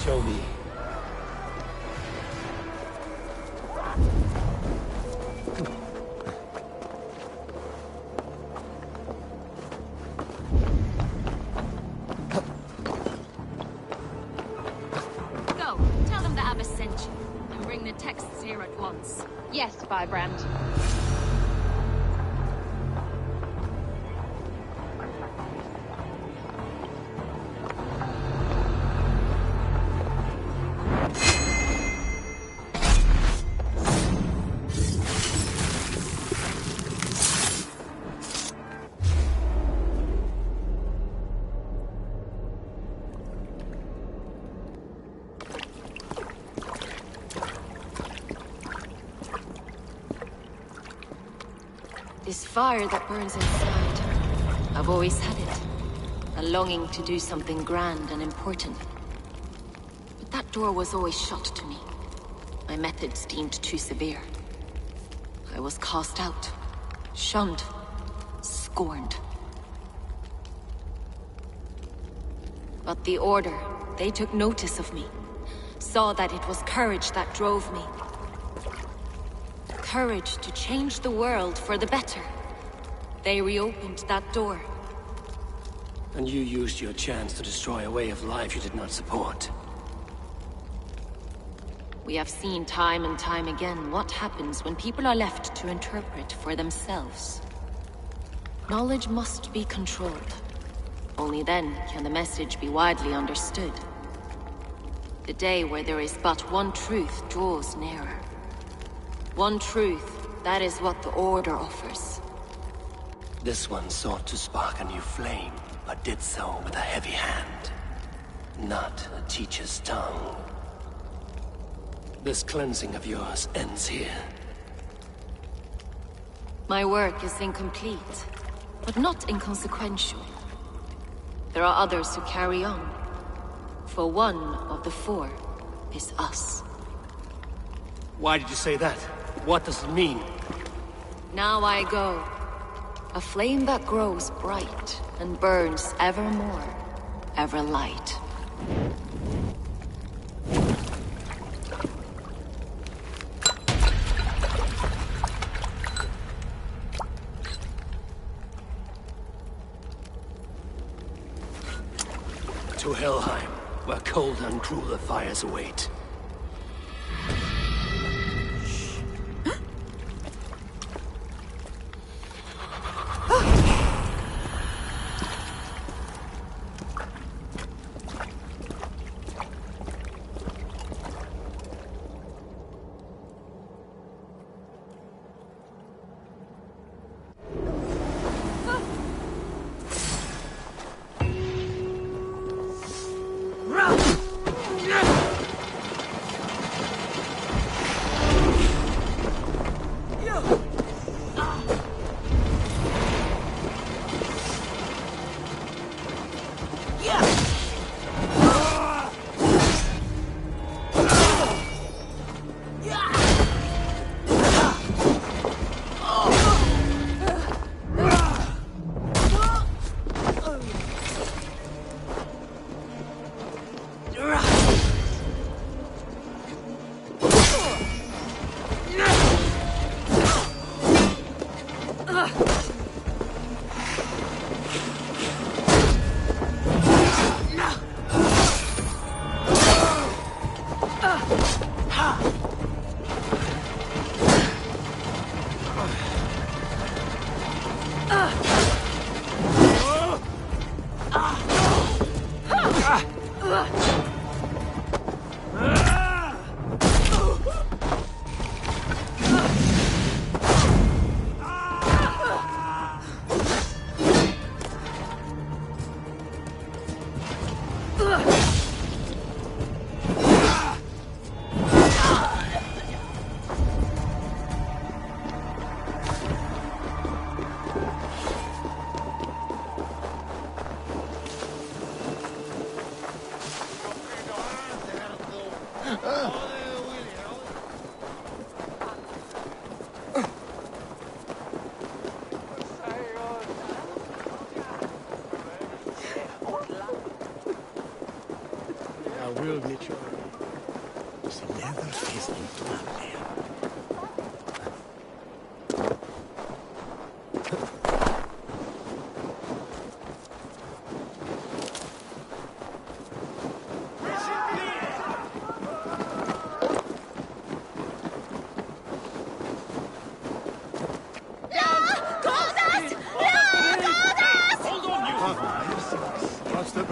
Show me. Go, tell them the Abbess sent you, and bring the texts here at once. Yes, Firebrand. This fire that burns inside, I've always had it. A longing to do something grand and important. But that door was always shut to me. My methods deemed too severe. I was cast out, shunned, scorned. But the Order, they took notice of me. Saw that it was courage that drove me. Courage to change the world for the better. They reopened that door. And you used your chance to destroy a way of life you did not support. We have seen time and time again what happens when people are left to interpret for themselves. Knowledge must be controlled. Only then can the message be widely understood. The day where there is but one truth draws nearer. One truth, that is what the Order offers. This one sought to spark a new flame, but did so with a heavy hand. Not a teacher's tongue. This cleansing of yours ends here. My work is incomplete, but not inconsequential. There are others who carry on. For one of the four is us. Why did you say that? What does it mean? Now I go. A flame that grows bright and burns ever more, ever light. To Helheim, where cold and crueler fires await.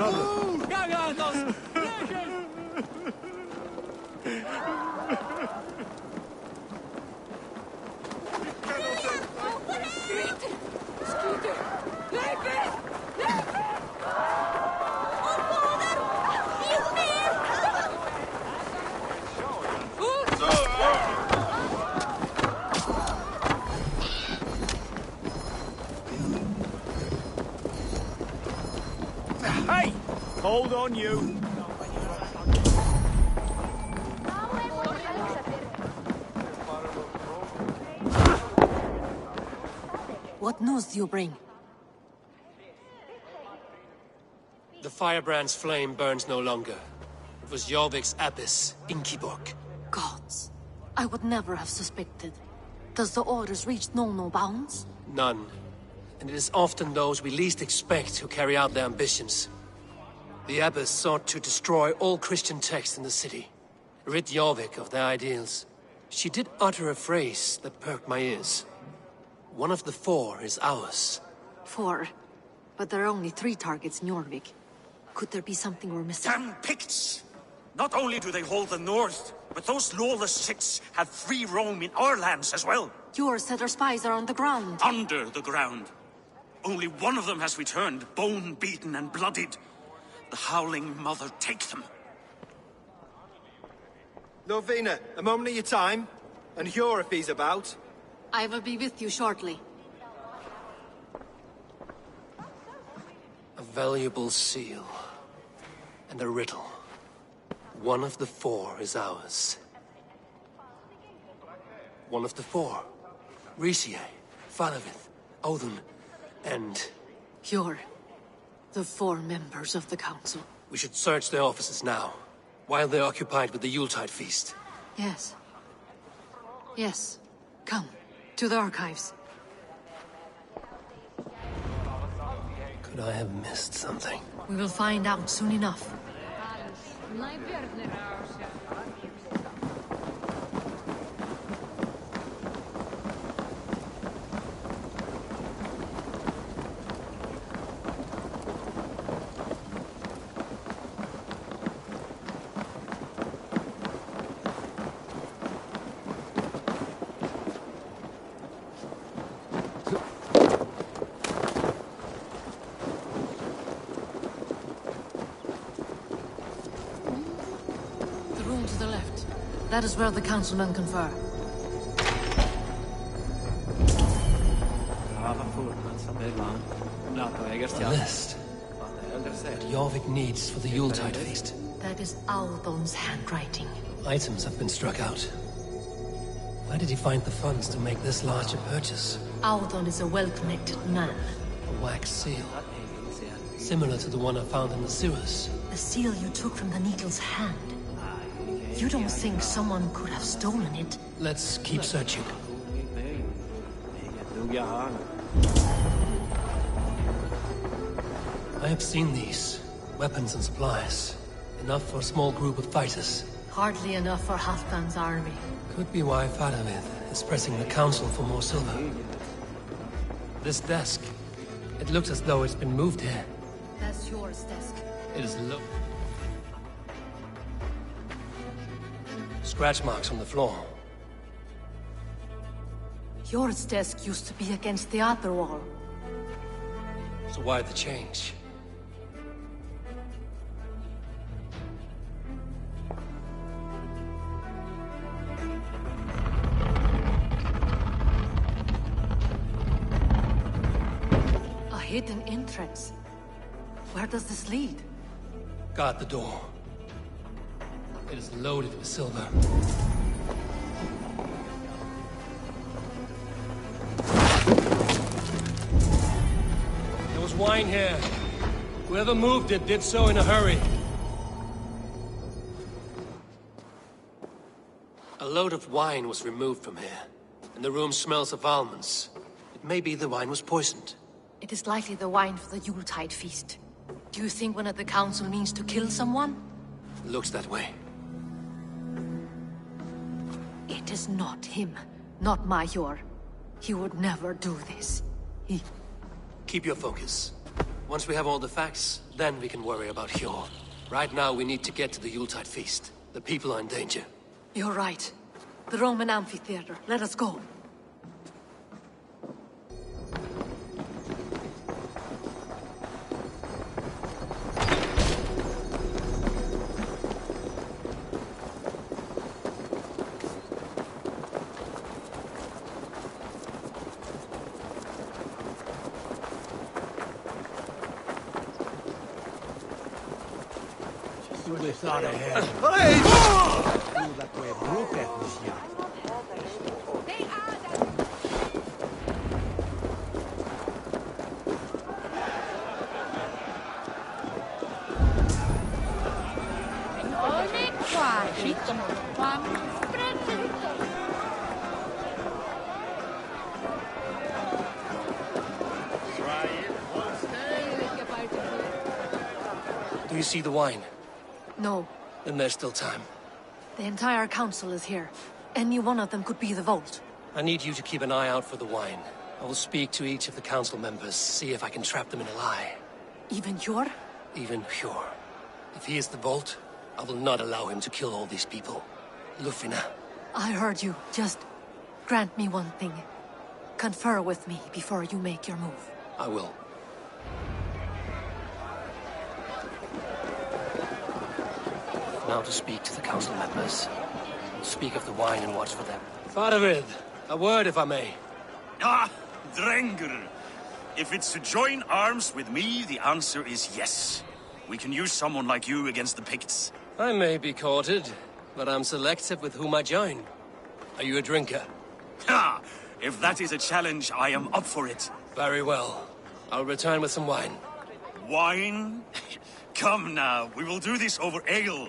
brother. Hey! Hold on, you. What news do you bring? The firebrand's flame burns no longer. It was Jorvik's abyss, Inkiborg. Gods. I would never have suspected. Does the orders reach no bounds? None. And it is often those we least expect who carry out their ambitions. The abbess sought to destroy all Christian texts in the city, rid Jorvik of their ideals. She did utter a phrase that perked my ears. One of the 4 is ours. 4? But there are only 3 targets in Jorvik. Could there be something we're missing? Damn Picts! Not only do they hold the north, but those lawless shits have free roam in our lands as well. Yours said our spies are on the ground. Under the ground. Only one of them has returned, bone-beaten and bloodied. The Howling Mother take them. Norvina, a moment of your time. And Hjor if he's about. I will be with you shortly. A valuable seal. And a riddle. One of the 4 is ours. One of the 4. Risie, Faravith, Odin, and... Hjor. The 4 members of the council. We should search their offices now, while they're occupied with the Yuletide feast. Yes. Yes. Come. To the archives. Could I have missed something? We will find out soon enough. That is where the councilmen confer. A list. What Jorvik needs for the Yuletide feast. That is Audon's handwriting. Items have been struck out. Where did he find the funds to make this large a purchase? Audon is a well-connected man. A wax seal. Similar to the one I found in the sewers. The seal you took from the Needle's hand. You don't think someone could have stolen it? Let's keep searching. I have seen these. Weapons and supplies. Enough for a small group of fighters. Hardly enough for Halfdan's army. Could be why Faravith is pressing the council for more silver. This desk. It looks as though it's been moved here. That's yours, desk. It is low. Scratch marks on the floor. Yours desk used to be against the other wall. So why the change? A hidden entrance. Where does this lead? Guard the door. It is loaded with silver. There was wine here. Whoever moved it did so in a hurry. A load of wine was removed from here, and the room smells of almonds. It may be the wine was poisoned. It is likely the wine for the Yuletide feast. Do you think one of the council means to kill someone? Looks that way. It is not him, not Major. He would never do this. He... Keep your focus. Once we have all the facts, then we can worry about Hjor. Right now, we need to get to the Yuletide feast. The people are in danger. You're right. The Roman amphitheater. Let us go. Do you see the wine? No. Then there's still time. The entire council is here. Any one of them could be the Vault. I need you to keep an eye out for the wine. I will speak to each of the council members, see if I can trap them in a lie. Even Hjor? Even Hjor. If he is the Vault, I will not allow him to kill all these people. Lufina. I heard you. Just grant me one thing. Confer with me before you make your move. I will. Now to speak to the council members. We'll speak of the wine and watch for them. Faravid, a word if I may. Ah, Drengr. If it's to join arms with me, the answer is yes. We can use someone like you against the Picts. I may be courted, but I'm selective with whom I join. Are you a drinker? Ha! If that is a challenge, I am up for it. Very well. I'll return with some wine. Wine? Come now, we will do this over ale.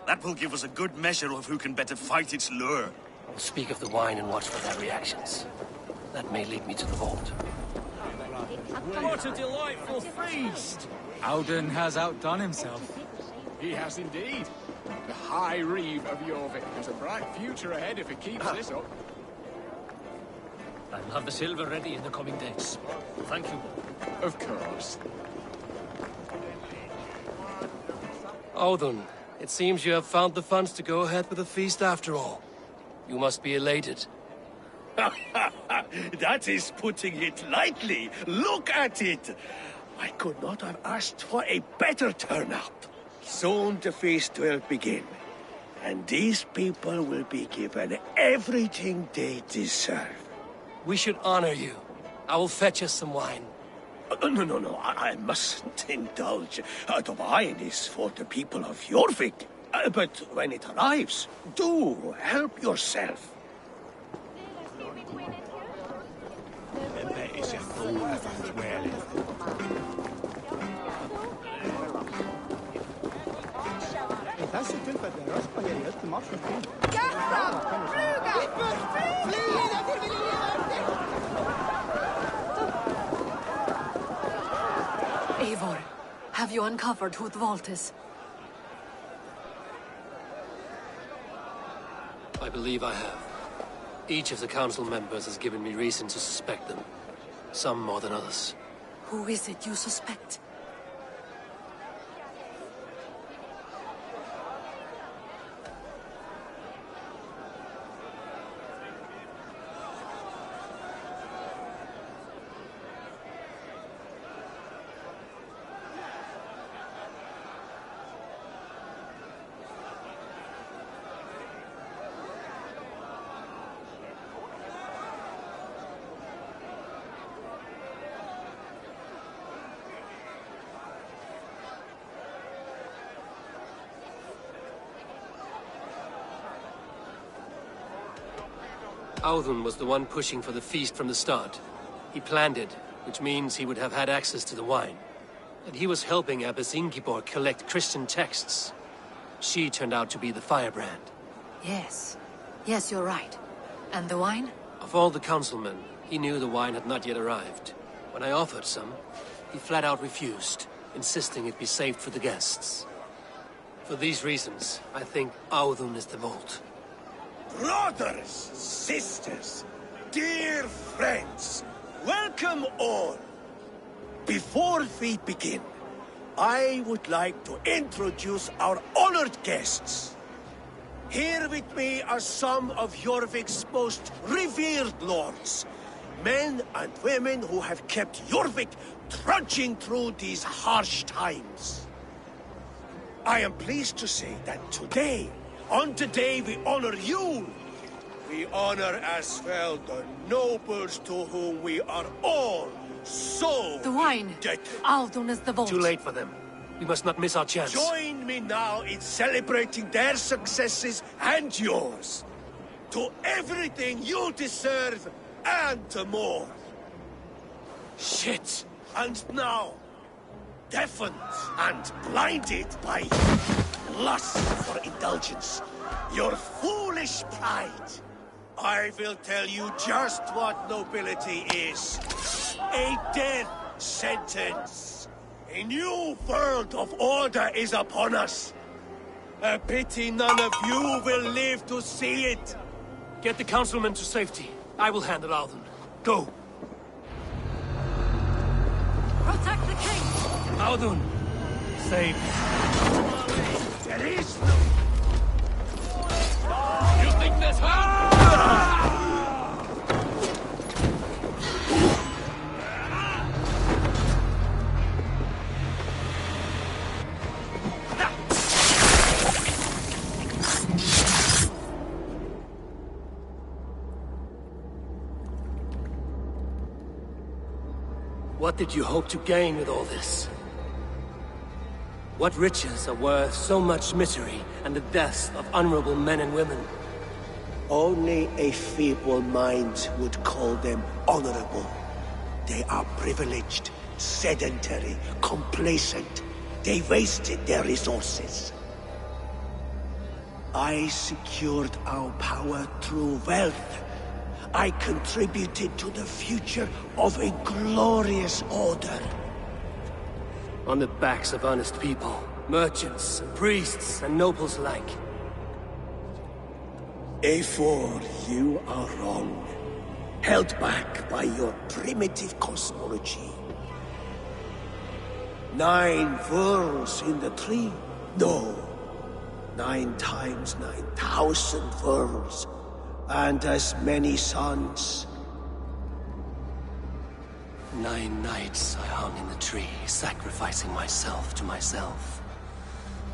That will give us a good measure of who can better fight its lure. I'll speak of the wine and watch for their reactions. That may lead me to the Vault. What a delightful feast! Auden has outdone himself. He has indeed. The High Reeve of Jorvik has a bright future ahead if he keeps this up. I'll have the silver ready in the coming days. Thank you. Of course. Audun, it seems you have found the funds to go ahead with the feast after all. You must be elated. That is putting it lightly. Look at it. I could not have asked for a better turnout. Soon the feast will begin. And these people will be given everything they deserve. We should honor you. I will fetch us some wine. No. I mustn't indulge. The wine is for the people of Jorvik. But when it arrives, do help yourself. Eivor, have you uncovered who the Vault is? I believe I have. Each of the council members has given me reason to suspect them. Some more than others. Who is it you suspect? Audun was the one pushing for the feast from the start. He planned it, which means he would have had access to the wine. And he was helping Abbess Ingiborg collect Christian texts. She turned out to be the firebrand. Yes. Yes, you're right. And the wine? Of all the councilmen, he knew the wine had not yet arrived. When I offered some, he flat out refused, insisting it be saved for the guests. For these reasons, I think Audun is the Vault. Brothers, sisters, dear friends, welcome all. Before we begin, I would like to introduce our honored guests. Here with me are some of Jorvik's most revered lords. Men and women who have kept Jorvik trudging through these harsh times. I am pleased to say that today, on the day we honor you, we honor as well the nobles to whom we are all so The wine. indebted. Aldon is the vault. Too late for them. We must not miss our chance. Join me now in celebrating their successes and yours. To everything you deserve and more. Shit! And now, deafened and blinded by lust for indulgence, your foolish pride, I will tell you just what nobility is. A death sentence. A new world of order is upon us. A pity none of you will live to see it. Get the councilman to safety. I will handle Alden. Go. Protect the king! Alden! Save. There is no... You think this hard? What did you hope to gain with all this? What riches are worth so much misery and the deaths of honorable men and women? Only a feeble mind would call them honorable. They are privileged, sedentary, complacent. They wasted their resources. I secured our power through wealth. I contributed to the future of a glorious order. On the backs of honest people, merchants, and priests, and nobles alike. Eivor, you are wrong. Held back by your primitive cosmology. 9 worlds in the tree? No. 9 times 9,000 worlds. And as many suns. 9 nights I hung in the tree, sacrificing myself to myself.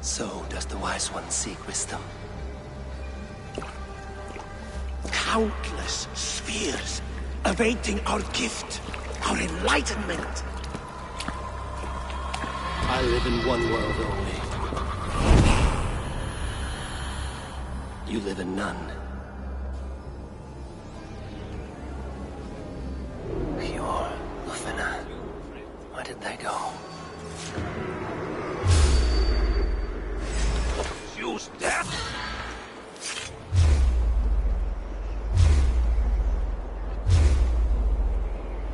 So does the Wise One seek wisdom. Countless spheres awaiting our gift, our enlightenment. I live in one world only. You live in none. Pure Lufina. Where did they go? Use that!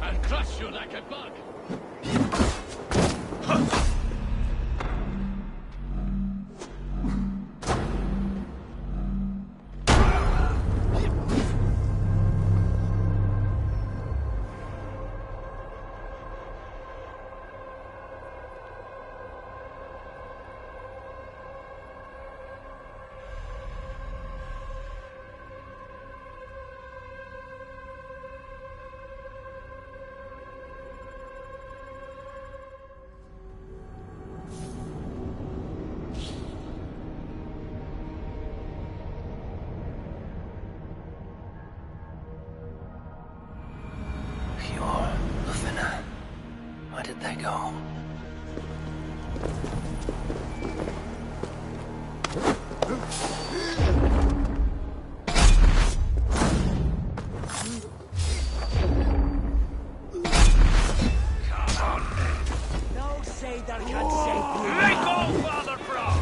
I'll crush you like a bug. Where did they go? No say that can save you. Let go, Father Frog!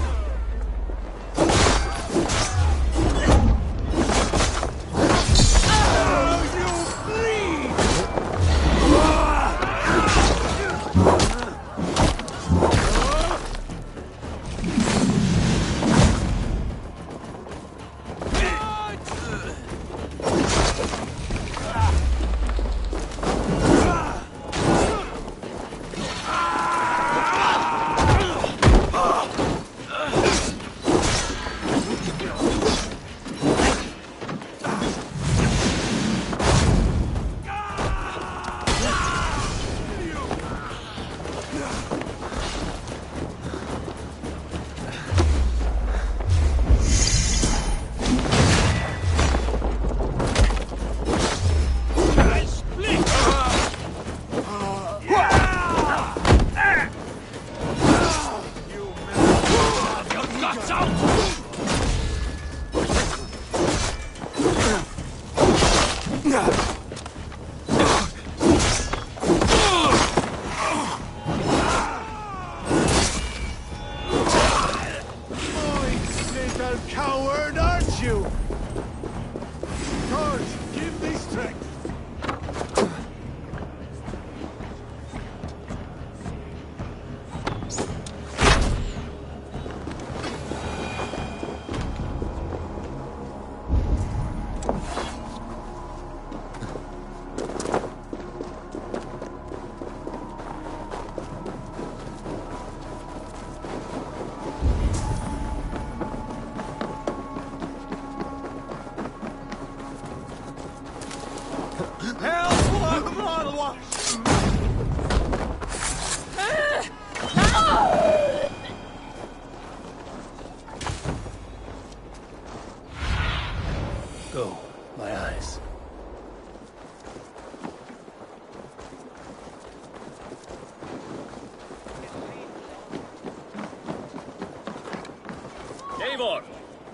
Eivor!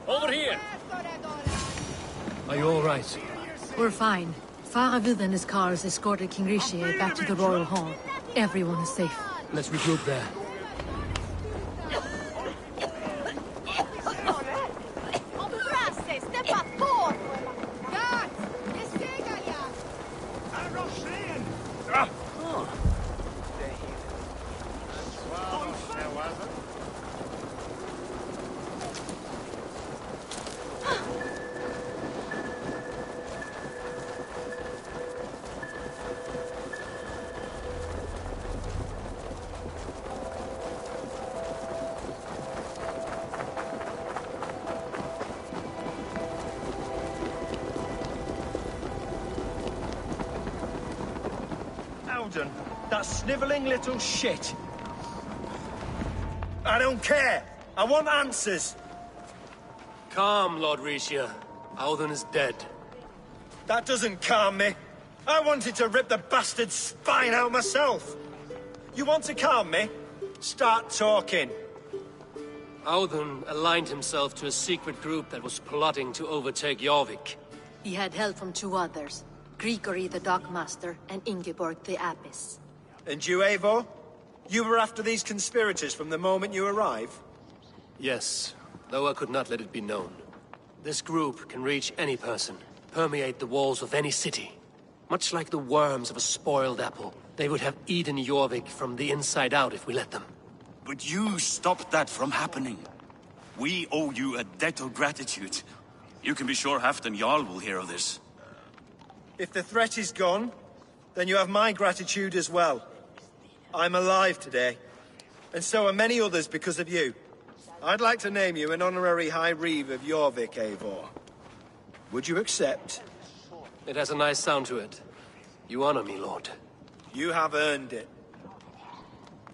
Over here! Are you all right? We're fine. Faravid and his cars escorted King Rishi back to the Royal Hall. Everyone is safe. Let's regroup there. That sniveling little shit. I don't care. I want answers. Calm, Lord Rishia. Alden is dead. That doesn't calm me. I wanted to rip the bastard's spine out myself. You want to calm me? Start talking. Alden aligned himself to a secret group that was plotting to overtake Jorvik. He had help from two others. Grigory the Dockmaster and Ingeborg the Abbess. And you, Eivor? You were after these conspirators from the moment you arrived? Yes, though I could not let it be known. This group can reach any person, permeate the walls of any city. Much like the worms of a spoiled apple, they would have eaten Jorvik from the inside out if we let them. But you stopped that from happening. We owe you a debt of gratitude. You can be sure Halfdan Jarl will hear of this. If the threat is gone, then you have my gratitude as well. I'm alive today, and so are many others because of you. I'd like to name you an honorary High Reeve of Jorvik, Eivor. Would you accept? It has a nice sound to it. You honor me, Lord. You have earned it.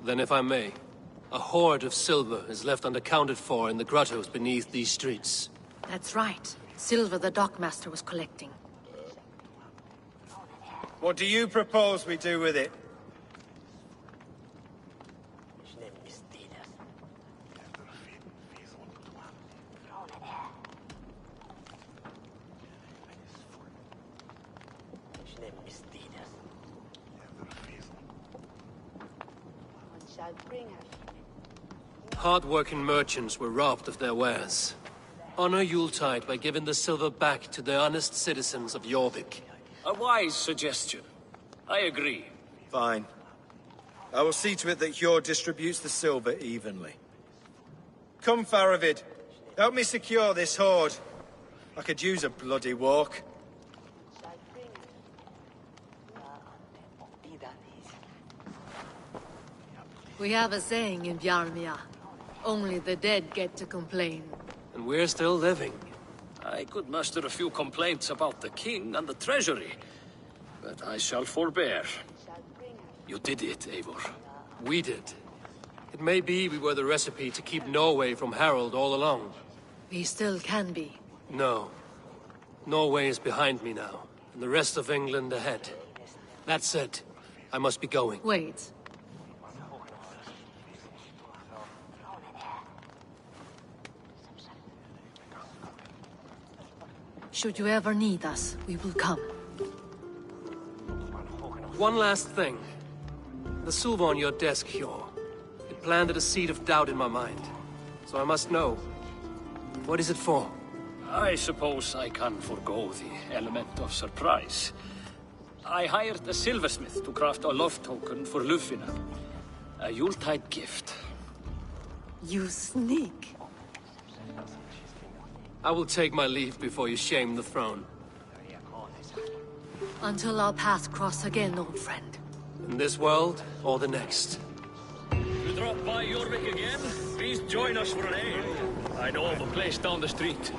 Then if I may, a hoard of silver is left unaccounted for in the grottos beneath these streets. That's right. Silver the Dockmaster was collecting. What do you propose we do with it? Hard-working merchants were robbed of their wares. Honor Yuletide by giving the silver back to the honest citizens of Jorvik. A wise suggestion. I agree. Fine. I will see to it that Hjord distributes the silver evenly. Come, Faravid. Help me secure this hoard. I could use a bloody walk. We have a saying in Bjarmia. Only the dead get to complain. And we're still living. I could muster a few complaints about the king and the treasury, but I shall forbear. You did it, Eivor. We did. It may be we were the recipe to keep Norway from Harald all along. We still can be. No. Norway is behind me now, and the rest of England ahead. That said, I must be going. Wait. Should you ever need us, we will come. One last thing. The silver on your desk, Hjor. It planted a seed of doubt in my mind. So I must know. What is it for? I suppose I can forego the element of surprise. I hired a silversmith to craft a love token for Lufina. A Yuletide gift. You sneak. I will take my leave before you shame the throne. Until our paths cross again, old friend. In this world, or the next. You drop by Jorvik again? Please join us for an ale. I know of a place down the street.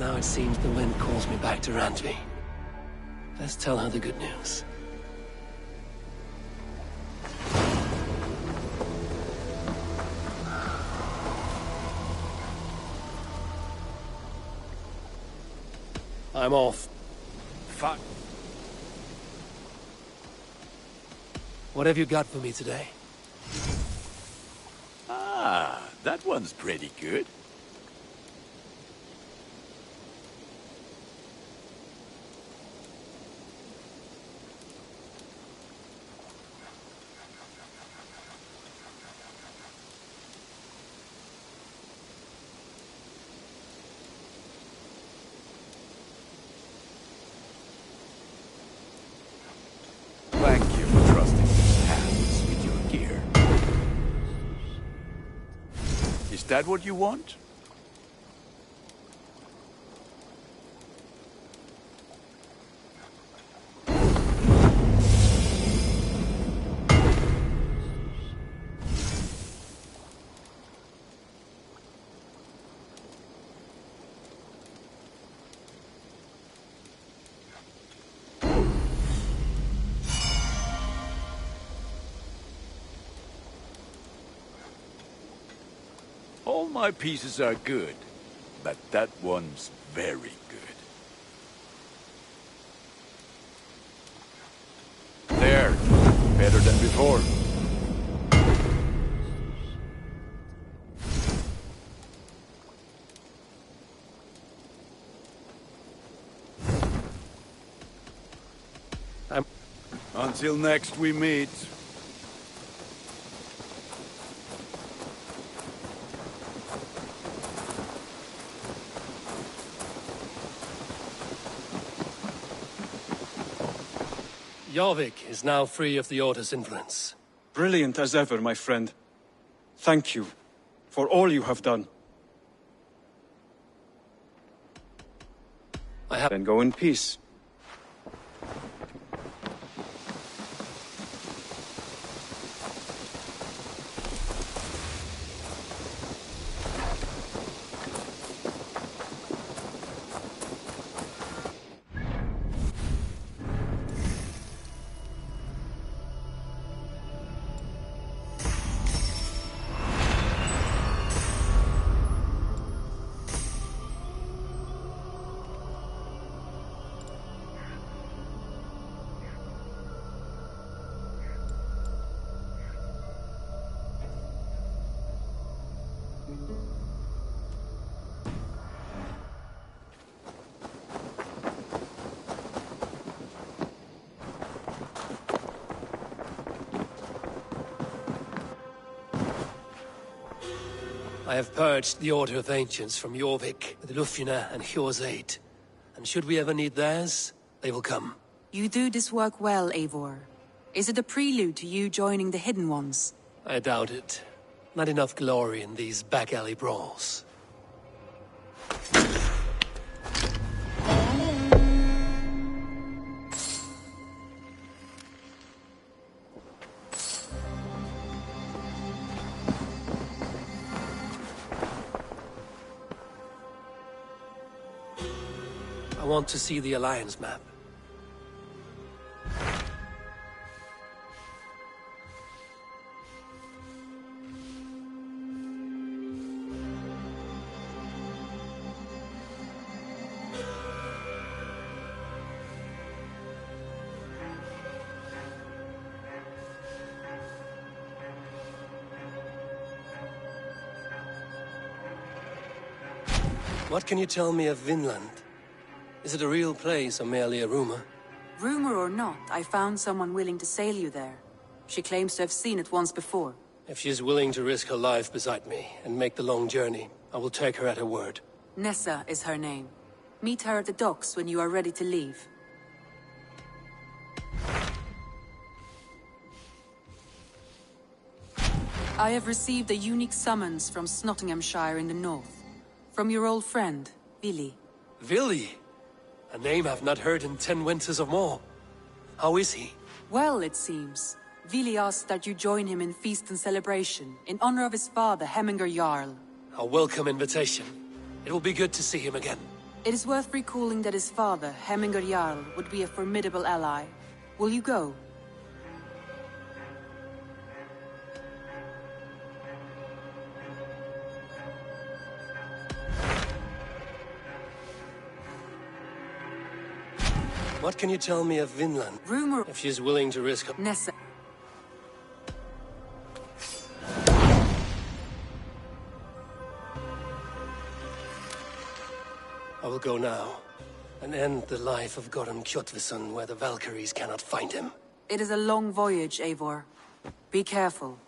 Now it seems the wind calls me back to Randvi. Let's tell her the good news. I'm off. Fuck. What have you got for me today? Ah, that one's pretty good. Thank you for trusting these hands with your gear. Is that what you want? All my pieces are good, but that one's very good. There, better than before. Until next we meet. Jorvik is now free of the Order's influence. Brilliant as ever, my friend. Thank you for all you have done. Then go in peace. I have purged the Order of Ancients from Jorvik with Lufjuna and Hjor's aid. And should we ever need theirs, they will come. You do this work well, Eivor. Is it a prelude to you joining the Hidden Ones? I doubt it. Not enough glory in these back-alley brawls. I want to see the Alliance map. What can you tell me of Vinland? Is it a real place or merely a rumor? Rumor or not, I found someone willing to sail you there. She claims to have seen it once before. If she is willing to risk her life beside me and make the long journey, I will take her at her word. Nessa is her name. Meet her at the docks when you are ready to leave. I have received a unique summons from Snottinghamshire in the north. From your old friend, Vili. Vili? A name I've not heard in 10 winters or more. How is he? Well, it seems. Vili asked that you join him in feast and celebration, in honor of his father, Hemminger Jarl. A welcome invitation. It will be good to see him again. It is worth recalling that his father, Hemminger Jarl, would be a formidable ally. Will you go? What can you tell me of Vinland? Rumor... If she's willing to risk... Nessa... I will go now, and end the life of Goran Kjotveson where the Valkyries cannot find him. It is a long voyage, Eivor. Be careful.